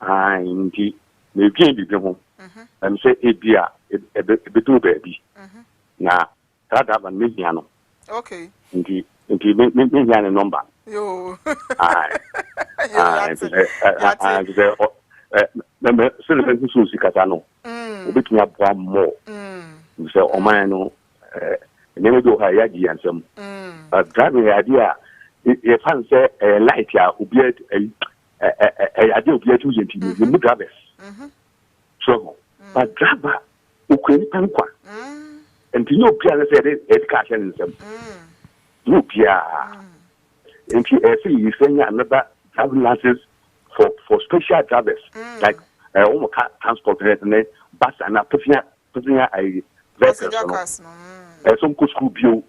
And the maybe be home and say a beer, a bit baby. Now, that have a million. Okay. Indeed, million number. Yo, more. You say, oh, man, no. Never do high idea and some driving idea. If I say a light, ya will be a idea of your two the drivers. So, but driver who can panqua and to no piano said education in some no pia. And you saying another driving license for special drivers like transport and bus and a vessel. Some school bio,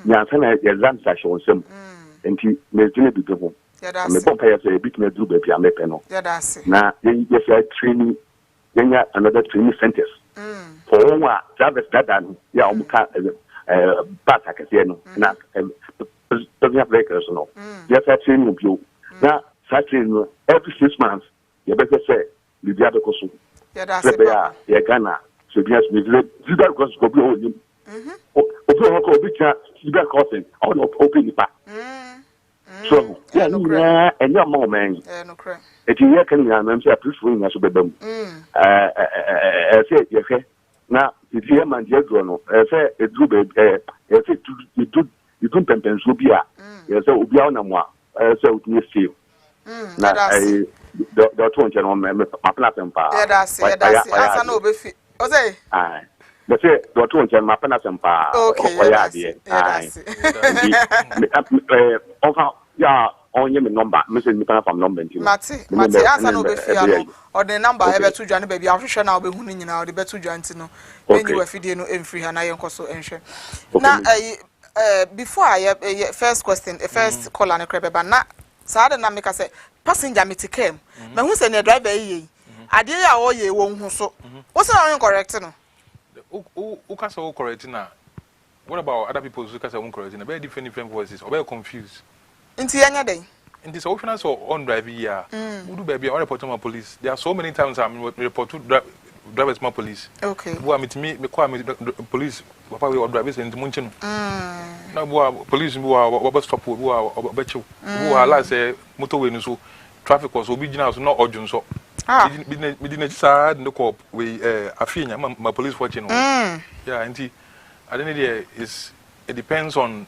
Yansana exam session on some, and he may be home. And the bumpire say a bit may do baby, I may panel. Now, yes, training, then another training centers. For all drivers that done, Yamka, Batacasiano, not ordinary vehicles no just a train will be now train every 6 months you better say you be able to so that's it yeah Ghana so yes me zero because go be on him obi zero crossing or not open the so yeah and your mom man no correct it you can am say peaceful na so bebam say you na if you man je do no say e do be say you do pempen so bia say obi a na mo say o tumi feel na the two nche no me mapna sempa that's asa na obefi o say the say the two nche mapna sempa okay that's yeah onye me number me say me from number ntino mate asa na obefi ano or the number e beto dwane ba bia hwehwe na obehu ni nyina o de beto dwane ntino menyi wa fidie no emfiri ha na yenkoso enhwe na before first question first caller na krebe na saade na meka say passenger metikem me hu say na driver yi ade ya o ye wo hu so wo say na correct no o ka so correct na what about other people who ka say correct na very different voices or very confused inti yanya den in this often so on drive here do baby or report to police there are so many times I'm report to drivers my police okay bo am me call me police papa we drivers in munchen na bo police bo stop bo bechu bo ala say motorway no so traffic was obi gina so no odun so me di na sad no cop we afinya my police watching yeah anti I don't know there is it depends on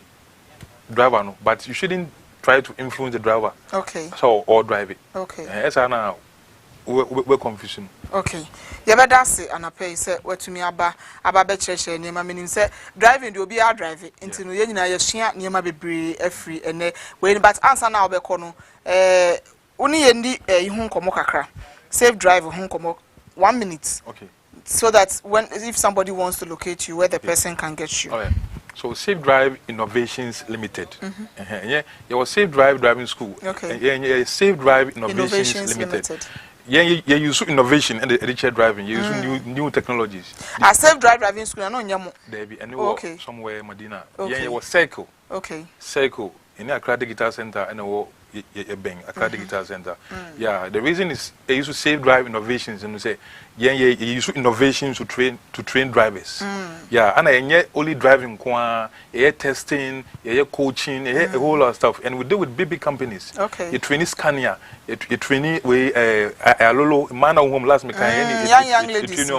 driver no but you shouldn't try to influence the driver. Okay. So or drive it. Okay. Yes, I know. We're confusing. Okay. You better say and I pay say what to me aba be church near my meaning say driving do be a drive it into no ye nyina ye hia near ma bebre afri ene we but answer now be kono uni ye ndi hu nkomo kakra safe drive hu nkomo 1 minute. Okay. So that when if somebody wants to locate you where the person can get you. Oh yeah. So Safe Drive Innovations Limited. Yeah, you was Safe Drive Driving School. Okay. Yeah, Safe Drive Innovations Limited. Yeah, you use innovation and the chair driving. You use new technologies. Safe Drive Driving School. I know nyamo. There be okay. Somewhere Medina. Okay. Yeah, it was Circle. Okay. Circle in the Accra Digital Center and Accra Digital Center. Yeah, the reason is they used to Safe Drive Innovations and you say you use innovations to train drivers. Yeah, and I only driving testing, coaching, a whole lot of stuff. And we deal with big companies. Okay. You train Scania, you train Lolo, man of home last mechanic, young ladies.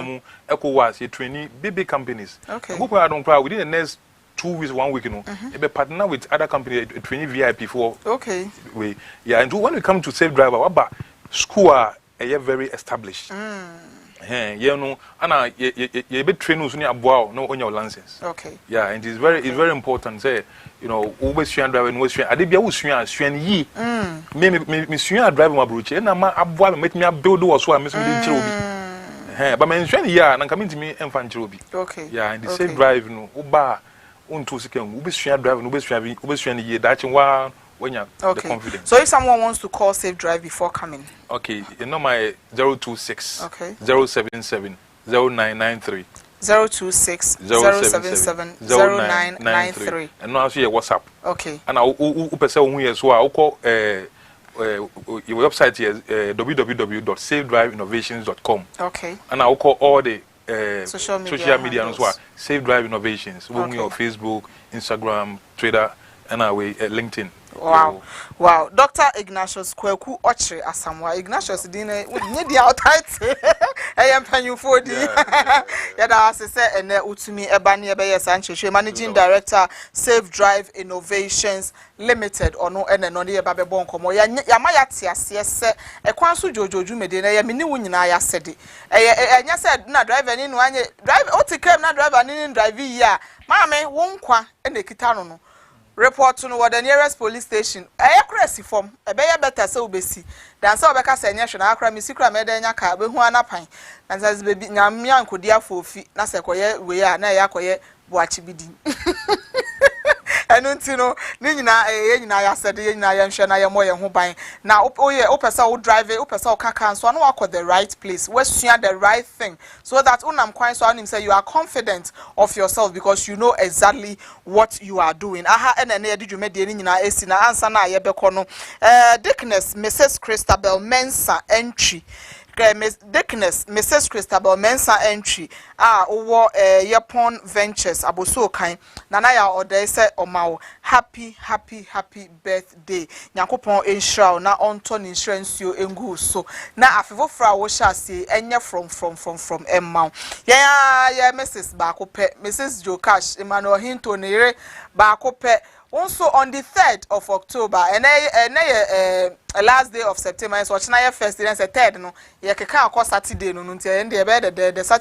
You train big companies. Okay. I don't cry within the next 2 weeks, 1 week, you know, be partner with other companies, training VIP for. Okay. Yeah, and when we come to Safe Driver, what school are very established. You know, and you be trained to on your license. Okay. Yeah, and it's very important. Say, you know, always drive and always train. I did be always train ye. Me drive my brooch. And I'm a make me a build or so. I'm missing the but my train yeah, and coming to me and find okay. Yeah, and the Safe Drive, no, Uba. When you're confident. So if someone wants to call Safe Drive before coming, okay, you know my 026 okay 077 0993 026 077 0993 and now see your WhatsApp. Okay. And I'll person who is so I'll call your website here www.safedriveinnovations.com. Okay. And I'll call all the social media as well. Safe Drive Innovations. Okay. On Facebook, Instagram, Twitter, and LinkedIn. Wow. Wow. Dr. Ignatius Kweku Ochre Asamwa. Ignatius Dine need the outright. I am paying for the Yada say and Utumi Ebani Ebeye Sanchez, Managing Director, Safe Drive Innovations Limited or no and no near Babe Bonkomo. Yamayati yes, a Kwansu Jojo Medina, Yamini Winaya said it. And you said, not driving in one drive, Otikem, not driving in drive ya. Mammy, won't qua and the Kitano. Report to what the nearest police station. I crazy form. A better so busy. Dan so beka say nyehwe na akra mi sikra me den nyaka be hu anapan. Na says baby nyamia nkodia for fi na se koye we a na ya koye boachi bidi. enu ntino ni nyina ya said ye nyina ya nhwe na ye mo ye ho ban na o pesa o drive o pesa o kaka so no akọ the right place we sua the right thing so that unam kwan so anim say you are confident of yourself because you know exactly what you are doing aha ene na ye dwumade ni nyina esi na ansa na ye bekọ no Dickness Mrs. Christabel Mensah entry Dickness Mrs. Christabel Mensah entry owo Yapon Ventures aboso kan nana ya order say omawo happy birthday nyakopon enhra na onto ni insurance yo engu so na afefo fra wo sha se enye from emma ya Mrs. Bakope Mrs. Jokash Emmanuel Hinto ne Bakope also on the 3rd of October and last day of September so china first day and 3rd no ye keka akọ Saturday no ntia ende be the Saturday